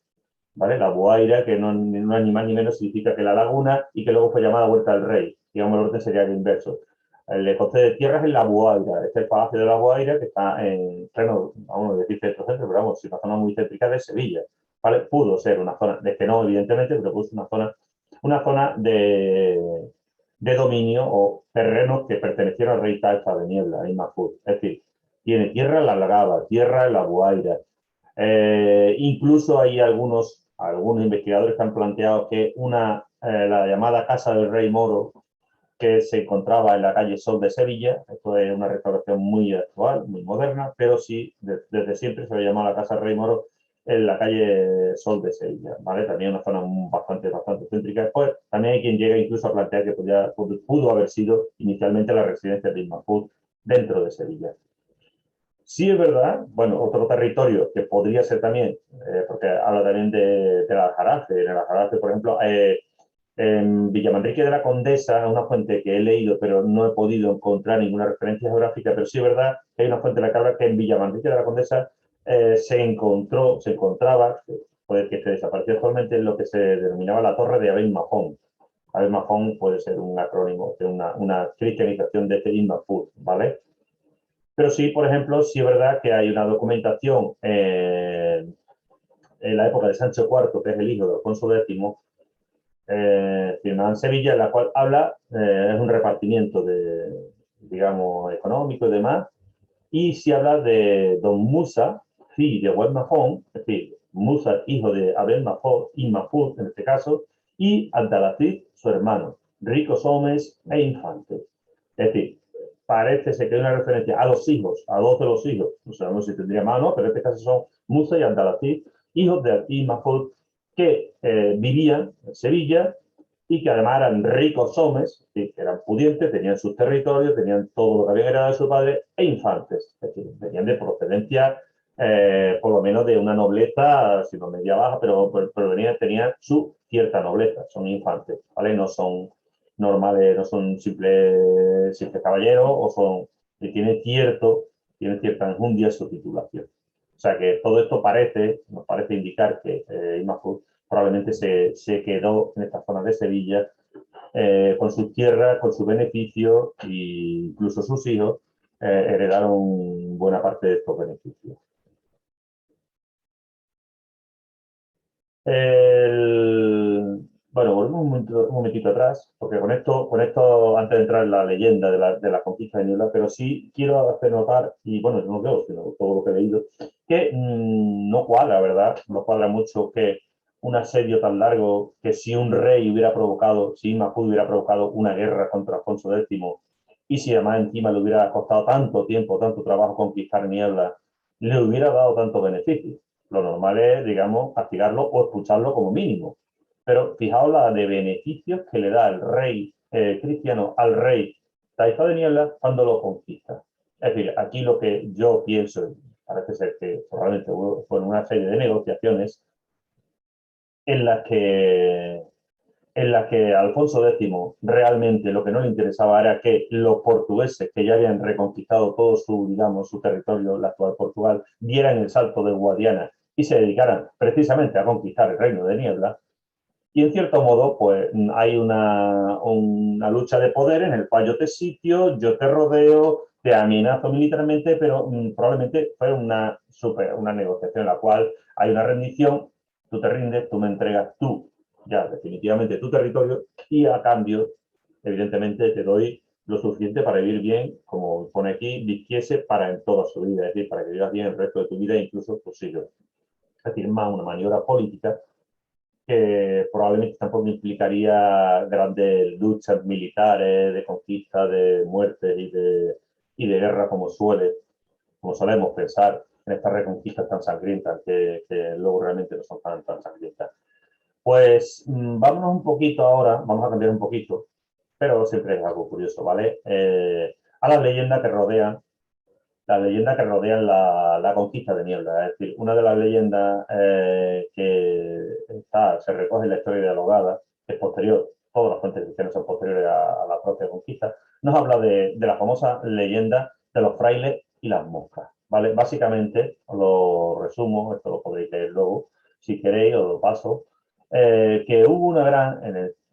¿vale? La Buaira, que no es ni más ni menos significa que la laguna y que luego fue llamada Huerta del Rey. Digamos, el orden sería el inverso. Le concede tierras en la Buaira. Este es el Palacio de la Buaira, que está en pleno, vamos a decir centro-centro, pero vamos, es una zona muy céntrica de Sevilla. ¿Vale? Pudo ser una zona, de que no, evidentemente, pero pudo ser una zona de dominio o terrenos que pertenecieron al rey Taifa de Niebla, Ibn Mahfud. Es decir, tiene tierra en la Algaba, tierra en la Buaira. Incluso hay algunos investigadores que han planteado que la llamada Casa del Rey Moro, que se encontraba en la calle Sol de Sevilla, esto es una restauración muy actual, muy moderna, pero sí, desde siempre se le llamaba la Casa del Rey Moro en la calle Sol de Sevilla, ¿vale? También una zona bastante céntrica. Después, también hay quien llega incluso a plantear que pudo haber sido inicialmente la residencia de Ibn Mahfud dentro de Sevilla. Sí es verdad, bueno, otro territorio que podría ser también, porque habla también de la Aljarafe. En el Aljarafe, por ejemplo, en Villamanrique de la Condesa, una fuente que he leído, pero no he podido encontrar ninguna referencia geográfica, pero sí es verdad que hay una fuente en la que habla que en Villamanrique de la Condesa se encontraba, puede que esté desaparecido actualmente, lo que se denominaba la Torre de Aben Mahón. Aben Mahón puede ser un acrónimo de una cristianización de Ibn Mahfud, ¿vale? Pero sí, por ejemplo, sí es verdad que hay una documentación en la época de Sancho IV, que es el hijo de Alfonso X, firmada en Sevilla, en la cual habla, es un repartimiento digamos, económico y demás, y sí habla de Don Musa, hijo de Abel Mahón, es decir, Musa, hijo de Abel Mahón, y Mahfud en este caso, y Abdalaziz, su hermano, ricos hombres e infantes. Es decir, parece ser que hay una referencia a los hijos, a dos de los hijos, no sabemos si tendría más o no, pero en este caso son Musa y Abdalaziz, hijos de Ibn Mahfud, que vivían en Sevilla y que además eran ricos hombres, que eran pudientes, tenían sus territorios, tenían todo lo que habían heredado de su padre, e infantes, es decir, venían de procedencia, por lo menos de una nobleza, si no media baja, pero tenían su cierta nobleza, son infantes, ¿vale? No son normales, no son simples caballeros, o son, tienen cierta enjundia su titulación. O sea que todo esto nos parece indicar que Ibn Mahfud probablemente se quedó en esta zona de Sevilla con sus tierras, con sus beneficios, e incluso sus hijos heredaron buena parte de estos beneficios. Bueno, volvemos un momentito atrás, porque con esto, antes de entrar en la leyenda de la conquista de Niebla, pero sí quiero hacer notar, y bueno, no creo, sino todo lo que he leído, que no cuadra, ¿verdad? No cuadra mucho que un asedio tan largo, que si un rey hubiera provocado, si Mahmud hubiera provocado una guerra contra Alfonso X, y si además encima le hubiera costado tanto tiempo, tanto trabajo conquistar Niebla, le hubiera dado tantos beneficios. Lo normal es, digamos, castigarlo o expulsarlo como mínimo. Pero fijaos la de beneficios que le da el rey cristiano al rey Taifa de Niebla cuando lo conquista. Es decir, aquí lo que yo pienso, parece ser que probablemente fueron una serie de negociaciones en las que Alfonso X realmente lo que no le interesaba era que los portugueses, que ya habían reconquistado todo su territorio, la actual Portugal, dieran el salto de Guadiana y se dedicaran precisamente a conquistar el reino de Niebla. Y en cierto modo, pues hay una lucha de poder en el cual yo te sitio, yo te rodeo, te amenazo militarmente, pero probablemente fue una negociación en la cual hay una rendición, tú te rindes, tú me entregas ya definitivamente tu territorio y a cambio evidentemente te doy lo suficiente para vivir bien, como pone aquí, vistiese para en toda su vida, es decir, para que vivas bien el resto de tu vida, incluso tus hijos. Es decir, más una maniobra política que probablemente tampoco implicaría grandes luchas militares de conquista, de muertes y de guerra como solemos pensar en estas reconquistas tan sangrientas que luego realmente no son tan sangrientas. Pues vámonos un poquito ahora, vamos a cambiar un poquito, pero siempre es algo curioso, ¿vale? A las leyendas que rodean la conquista de Niebla. Es decir, una de las leyendas se recoge en la historia dialogada, que es posterior, todas las fuentes cristianas son posteriores a la propia conquista, nos habla de la famosa leyenda de los frailes y las moscas, ¿vale? Básicamente, os lo resumo, esto lo podréis leer luego, si queréis, os lo paso, que hubo una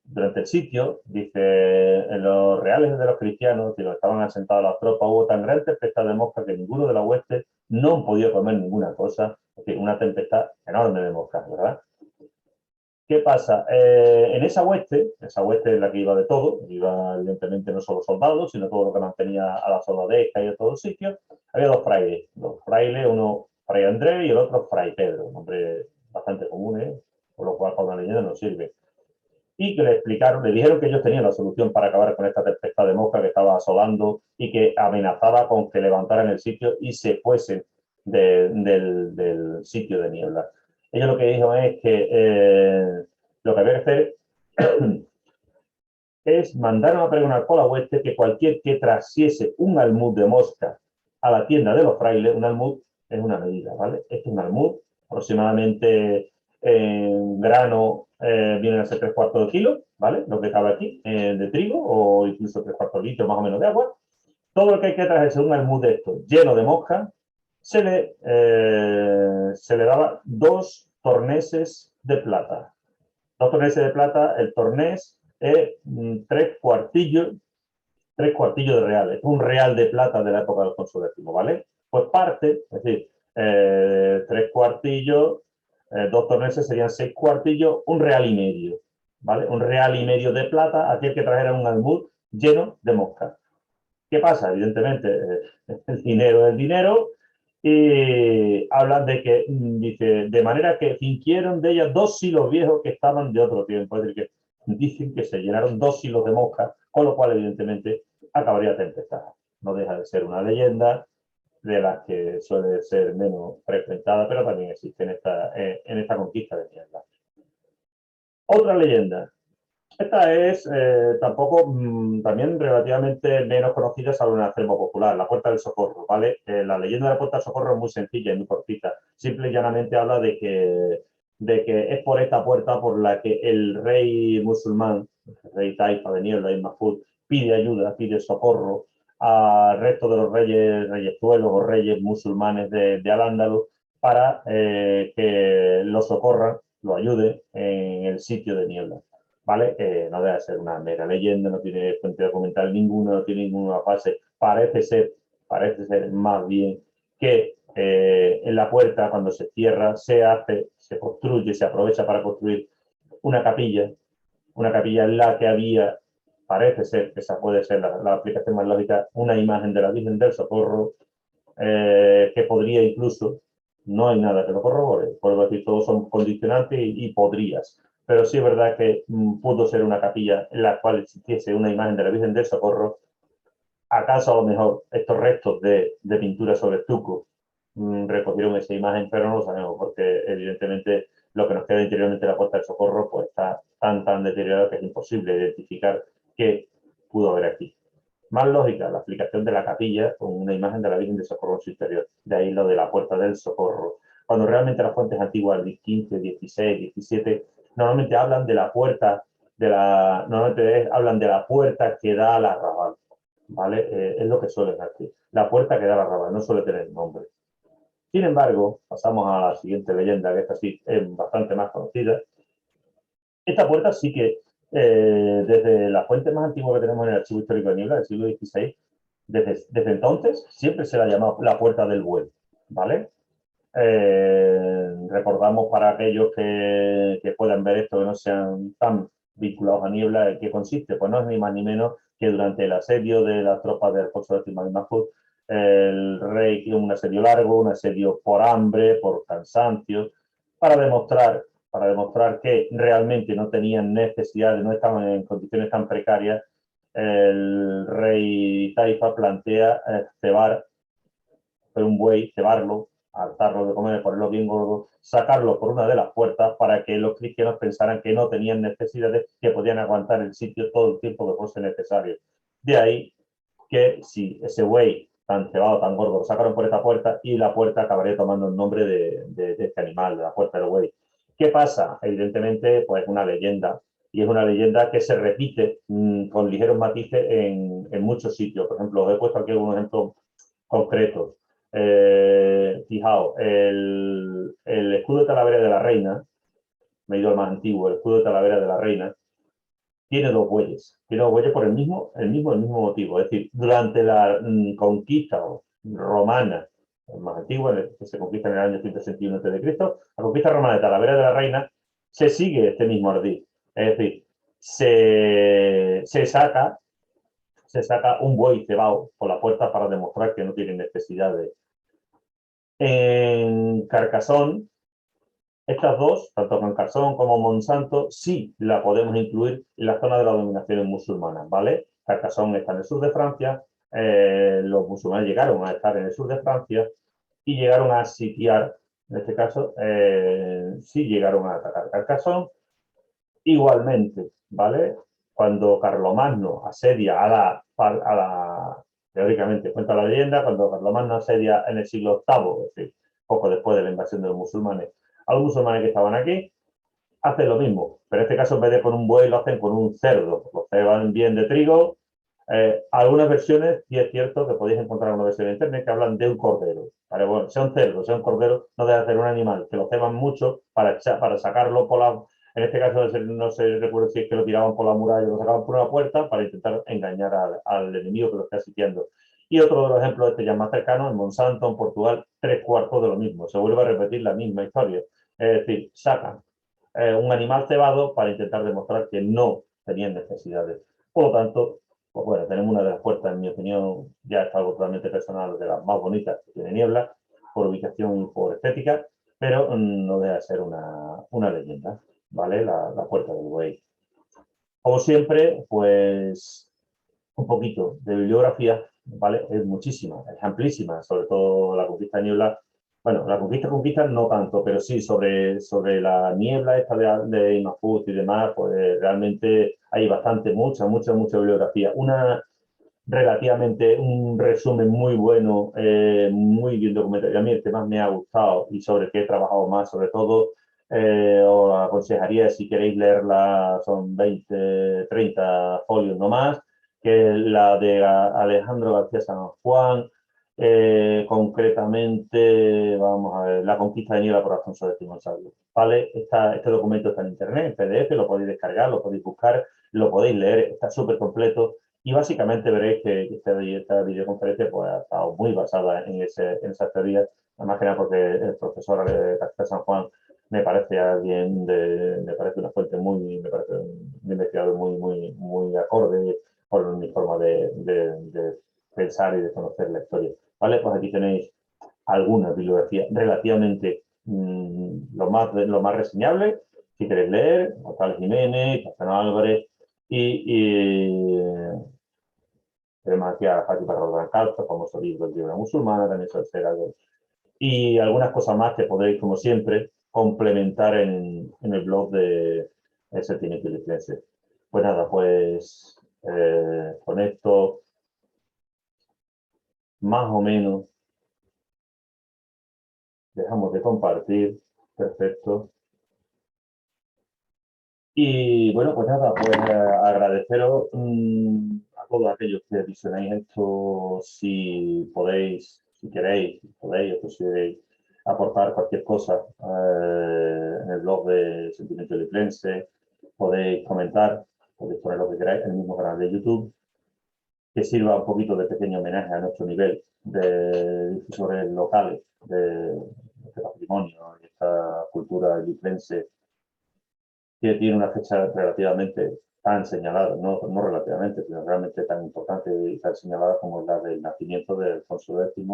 durante el sitio, dice, en los reales de los cristianos, que estaban asentados las tropas, hubo tan gran tempestad de moscas que ninguno de la hueste no podía comer ninguna cosa, es decir, una tempestad enorme de moscas, ¿verdad? ¿Qué pasa? En esa hueste es la que iba de todo, iba evidentemente no solo soldados, sino todo lo que mantenía a la soldadesca y a todos sitios, había dos frailes, uno Fray Andrés y el otro Fray Pedro, un nombre bastante común, por lo cual para una leyenda no sirve. Y que le dijeron que ellos tenían la solución para acabar con esta tempestad de mosca que estaba asolando y que amenazaba con que levantaran el sitio y se fuesen del sitio de Niebla. Ellos lo que dijeron es que lo que había que hacer es mandar a pregonar por la hueste que cualquier que trasiese un almud de mosca a la tienda de los frailes, un almud es una medida, ¿vale? Este es un almud, aproximadamente en grano vienen a ser 3/4 de kilo, ¿vale? Lo que cabe aquí, de trigo, o incluso 3/4 litros más o menos de agua. Todo lo que hay que traerse un almud de esto lleno de mosca, se le daba 2 torneses de plata. 2 torneses de plata, el tornés es 3 cuartillos de real, es un real de plata de la época del Alfonso X, ¿vale? Pues parte, es decir, 3 cuartillos, 2 torneses serían 6 cuartillos, un real y medio, ¿vale? Un real y medio de plata, aquel que trajera un almud lleno de moscas. ¿Qué pasa? Evidentemente, el dinero es el dinero, y hablan de que, dice, de manera que fingieron de ellas 2 silos viejos que estaban de otro tiempo, es decir, que dicen que se llenaron 2 silos de moscas, con lo cual, evidentemente, acabaría tempestad. No deja de ser una leyenda de las que suele ser menos frecuentada, pero también existe en esta conquista de Niebla. Otra leyenda. Esta es tampoco también relativamente menos conocida, salvo en el acervo popular, la Puerta del Socorro, ¿vale? La leyenda de la Puerta del Socorro es muy sencilla y muy cortita. Simple y llanamente habla de que es por esta puerta por la que el rey musulmán, el rey Taifa de Niebla y Mahfud, pide ayuda, pide socorro al resto de los reyezuelos o reyes musulmanes de Al-Ándalus para que lo socorran, lo ayude en el sitio de Niebla. ¿Vale? No debe ser una mera leyenda, no tiene fuente documental ninguna, no tiene ninguna base. Parece ser más bien que en la puerta, cuando se cierra, se construye, se aprovecha para construir una capilla en la que había, parece ser, esa puede ser la aplicación más lógica, una imagen de la Virgen del Socorro, que podría incluso, no hay nada que lo corrobore, por decir, todos son condicionantes y podrías, pero sí es verdad que pudo ser una capilla en la cual existiese una imagen de la Virgen del Socorro. ¿Acaso a lo mejor estos restos de pintura sobre estuco recogieron esa imagen? Pero no lo sabemos, porque evidentemente lo que nos queda interiormente de la Puerta del Socorro pues está tan deteriorado que es imposible identificar qué pudo haber aquí. Más lógica, la aplicación de la capilla con una imagen de la Virgen de Socorro en su interior. De ahí lo de la Puerta del Socorro. Cuando realmente las fuentes antiguas del 15, 16, 17, normalmente hablan de la puerta, hablan de la puerta que da al arrabal, ¿vale? Es lo que suelen decir. La puerta que da al arrabal, no suele tener nombre. Sin embargo, pasamos a la siguiente leyenda, que esta sí es bastante más conocida. Esta puerta sí que, desde la fuente más antigua que tenemos en el Archivo Histórico de Niebla, del siglo XVI, desde entonces siempre se la ha llamado la Puerta del Buey, ¿vale? Recordamos para aquellos que puedan ver esto, que no sean tan vinculados a Niebla, ¿en qué consiste? Pues no es ni más ni menos que durante el asedio de las tropas de Alfonso X Magnán Mahmud, el rey hizo un asedio largo, un asedio por hambre, por cansancio, para demostrar que realmente no tenían necesidad, no estaban en condiciones tan precarias. El rey Taifa plantea cebar un buey, cebarlo, hartarlo de comer, ponerlo bien gordo, sacarlo por una de las puertas para que los cristianos pensaran que no tenían necesidades, que podían aguantar el sitio todo el tiempo que fuese necesario. De ahí que si ese buey tan cebado, tan gordo, lo sacaron por esta puerta y la puerta acabaría tomando el nombre de este animal, de la puerta del buey. ¿Qué pasa? Evidentemente, pues una leyenda, y es una leyenda que se repite con ligeros matices en muchos sitios. Por ejemplo, os he puesto aquí algunos ejemplos concretos. Fijaos, el escudo de Talavera de la Reina, me he ido al más antiguo, el escudo de Talavera de la Reina, tiene dos bueyes. Tiene dos bueyes por el mismo motivo. Es decir, durante la conquista romana, más antigua, que se conquista en el año 161 a.C., la conquista romana de Talavera de la Reina, se sigue este mismo ardid. Es decir, se saca un buey cebado por la puerta para demostrar que no tiene necesidad de... En Carcassonne, estas dos, tanto Carcassonne como Monsanto, sí la podemos incluir en la zona de las dominaciones musulmanas, ¿vale? Carcassonne está en el sur de Francia, los musulmanes llegaron a estar en el sur de Francia y llegaron a sitiar, en este caso, sí llegaron a atacar Carcassonne. Igualmente, ¿vale? Cuando Carlomagno asedia teóricamente cuenta la leyenda, cuando Carlomagno asedia en el siglo VIII, es decir, poco después de la invasión de los musulmanes, a los musulmanes que estaban aquí, hacen lo mismo, pero en este caso en vez de con un buey lo hacen con un cerdo, lo ceban bien de trigo. Algunas versiones, y es cierto que podéis encontrar una versión en internet que hablan de un cordero. ¿Vale? Bueno, sea un cerdo, sea un cordero, no debe ser un animal, que lo ceban mucho para sacarlo por la... En este caso, no sé, recuerdo si es que lo tiraban por la muralla o lo sacaban por una puerta para intentar engañar al enemigo que lo está sitiando. Y otro de los ejemplos ya más cercanos, en Monsanto, en Portugal, 3/4 de lo mismo. Se vuelve a repetir la misma historia. Es decir, sacan un animal cebado para intentar demostrar que no tenían necesidades. Por lo tanto, pues bueno, tenemos una de las puertas, en mi opinión, ya es algo totalmente personal, de las más bonitas que tiene Niebla, por ubicación y por estética, pero no deja de ser una leyenda, ¿vale? La puerta del buey. Como siempre, pues un poquito de bibliografía, ¿vale? Es muchísima, es amplísima, sobre todo la conquista de Niebla. Bueno, la conquista no tanto, pero sí sobre la niebla esta de Imafut y demás, pues realmente hay mucha bibliografía. Un resumen muy bueno, muy bien documentado. Y a mí el que más me ha gustado y sobre el que he trabajado más, sobre todo, os aconsejaría, si queréis leerla, son 20, 30 folios no más, que es la de Alejandro García San Juan, concretamente, vamos a ver, La conquista de Niebla por Alfonso X González. ¿Vale? Este documento está en internet, en PDF, lo podéis descargar, lo podéis buscar, lo podéis leer, está súper completo. Y básicamente veréis que esta videoconferencia pues, ha estado muy basada en esas teorías, más que nada porque el profesor García San Juan me parece me parece una fuente me parece un investigador muy acorde con mi forma de pensar y de conocer la historia. ¿Vale? Pues aquí tenéis alguna bibliografía relativamente lo más reseñable, si queréis leer, González Jiménez, Castano Álvarez y tenemos aquí a Fátima Rodríguez Calzo, famoso libro de una musulmana, también algo. Y algunas cosas más que podéis, como siempre, complementar en el blog de Septimento Ilitrense. Pues nada, pues con esto más o menos dejamos de compartir. Perfecto. Y bueno, pues nada, pues agradeceros a todos aquellos que visionáis esto, si podéis, si queréis, si podéis o consideréis aportar cualquier cosa en el blog de Sentimiento Ilitrense, podéis comentar, podéis poner lo que queráis en el mismo canal de YouTube, que sirva un poquito de pequeño homenaje a nuestro nivel de difusores locales de este patrimonio y esta cultura ilitrense que tiene una fecha relativamente tan señalada, no relativamente, sino realmente tan importante y tan señalada como la del nacimiento de Alfonso X,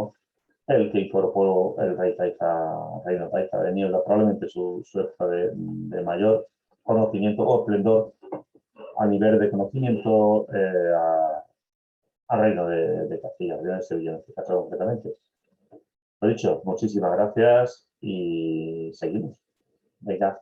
el que incorporó el reino Taifa de Niebla, probablemente su época de mayor conocimiento o esplendor a nivel de conocimiento al reino de Castilla, de Sevilla en este caso concretamente. Lo dicho, muchísimas gracias y seguimos. Venga.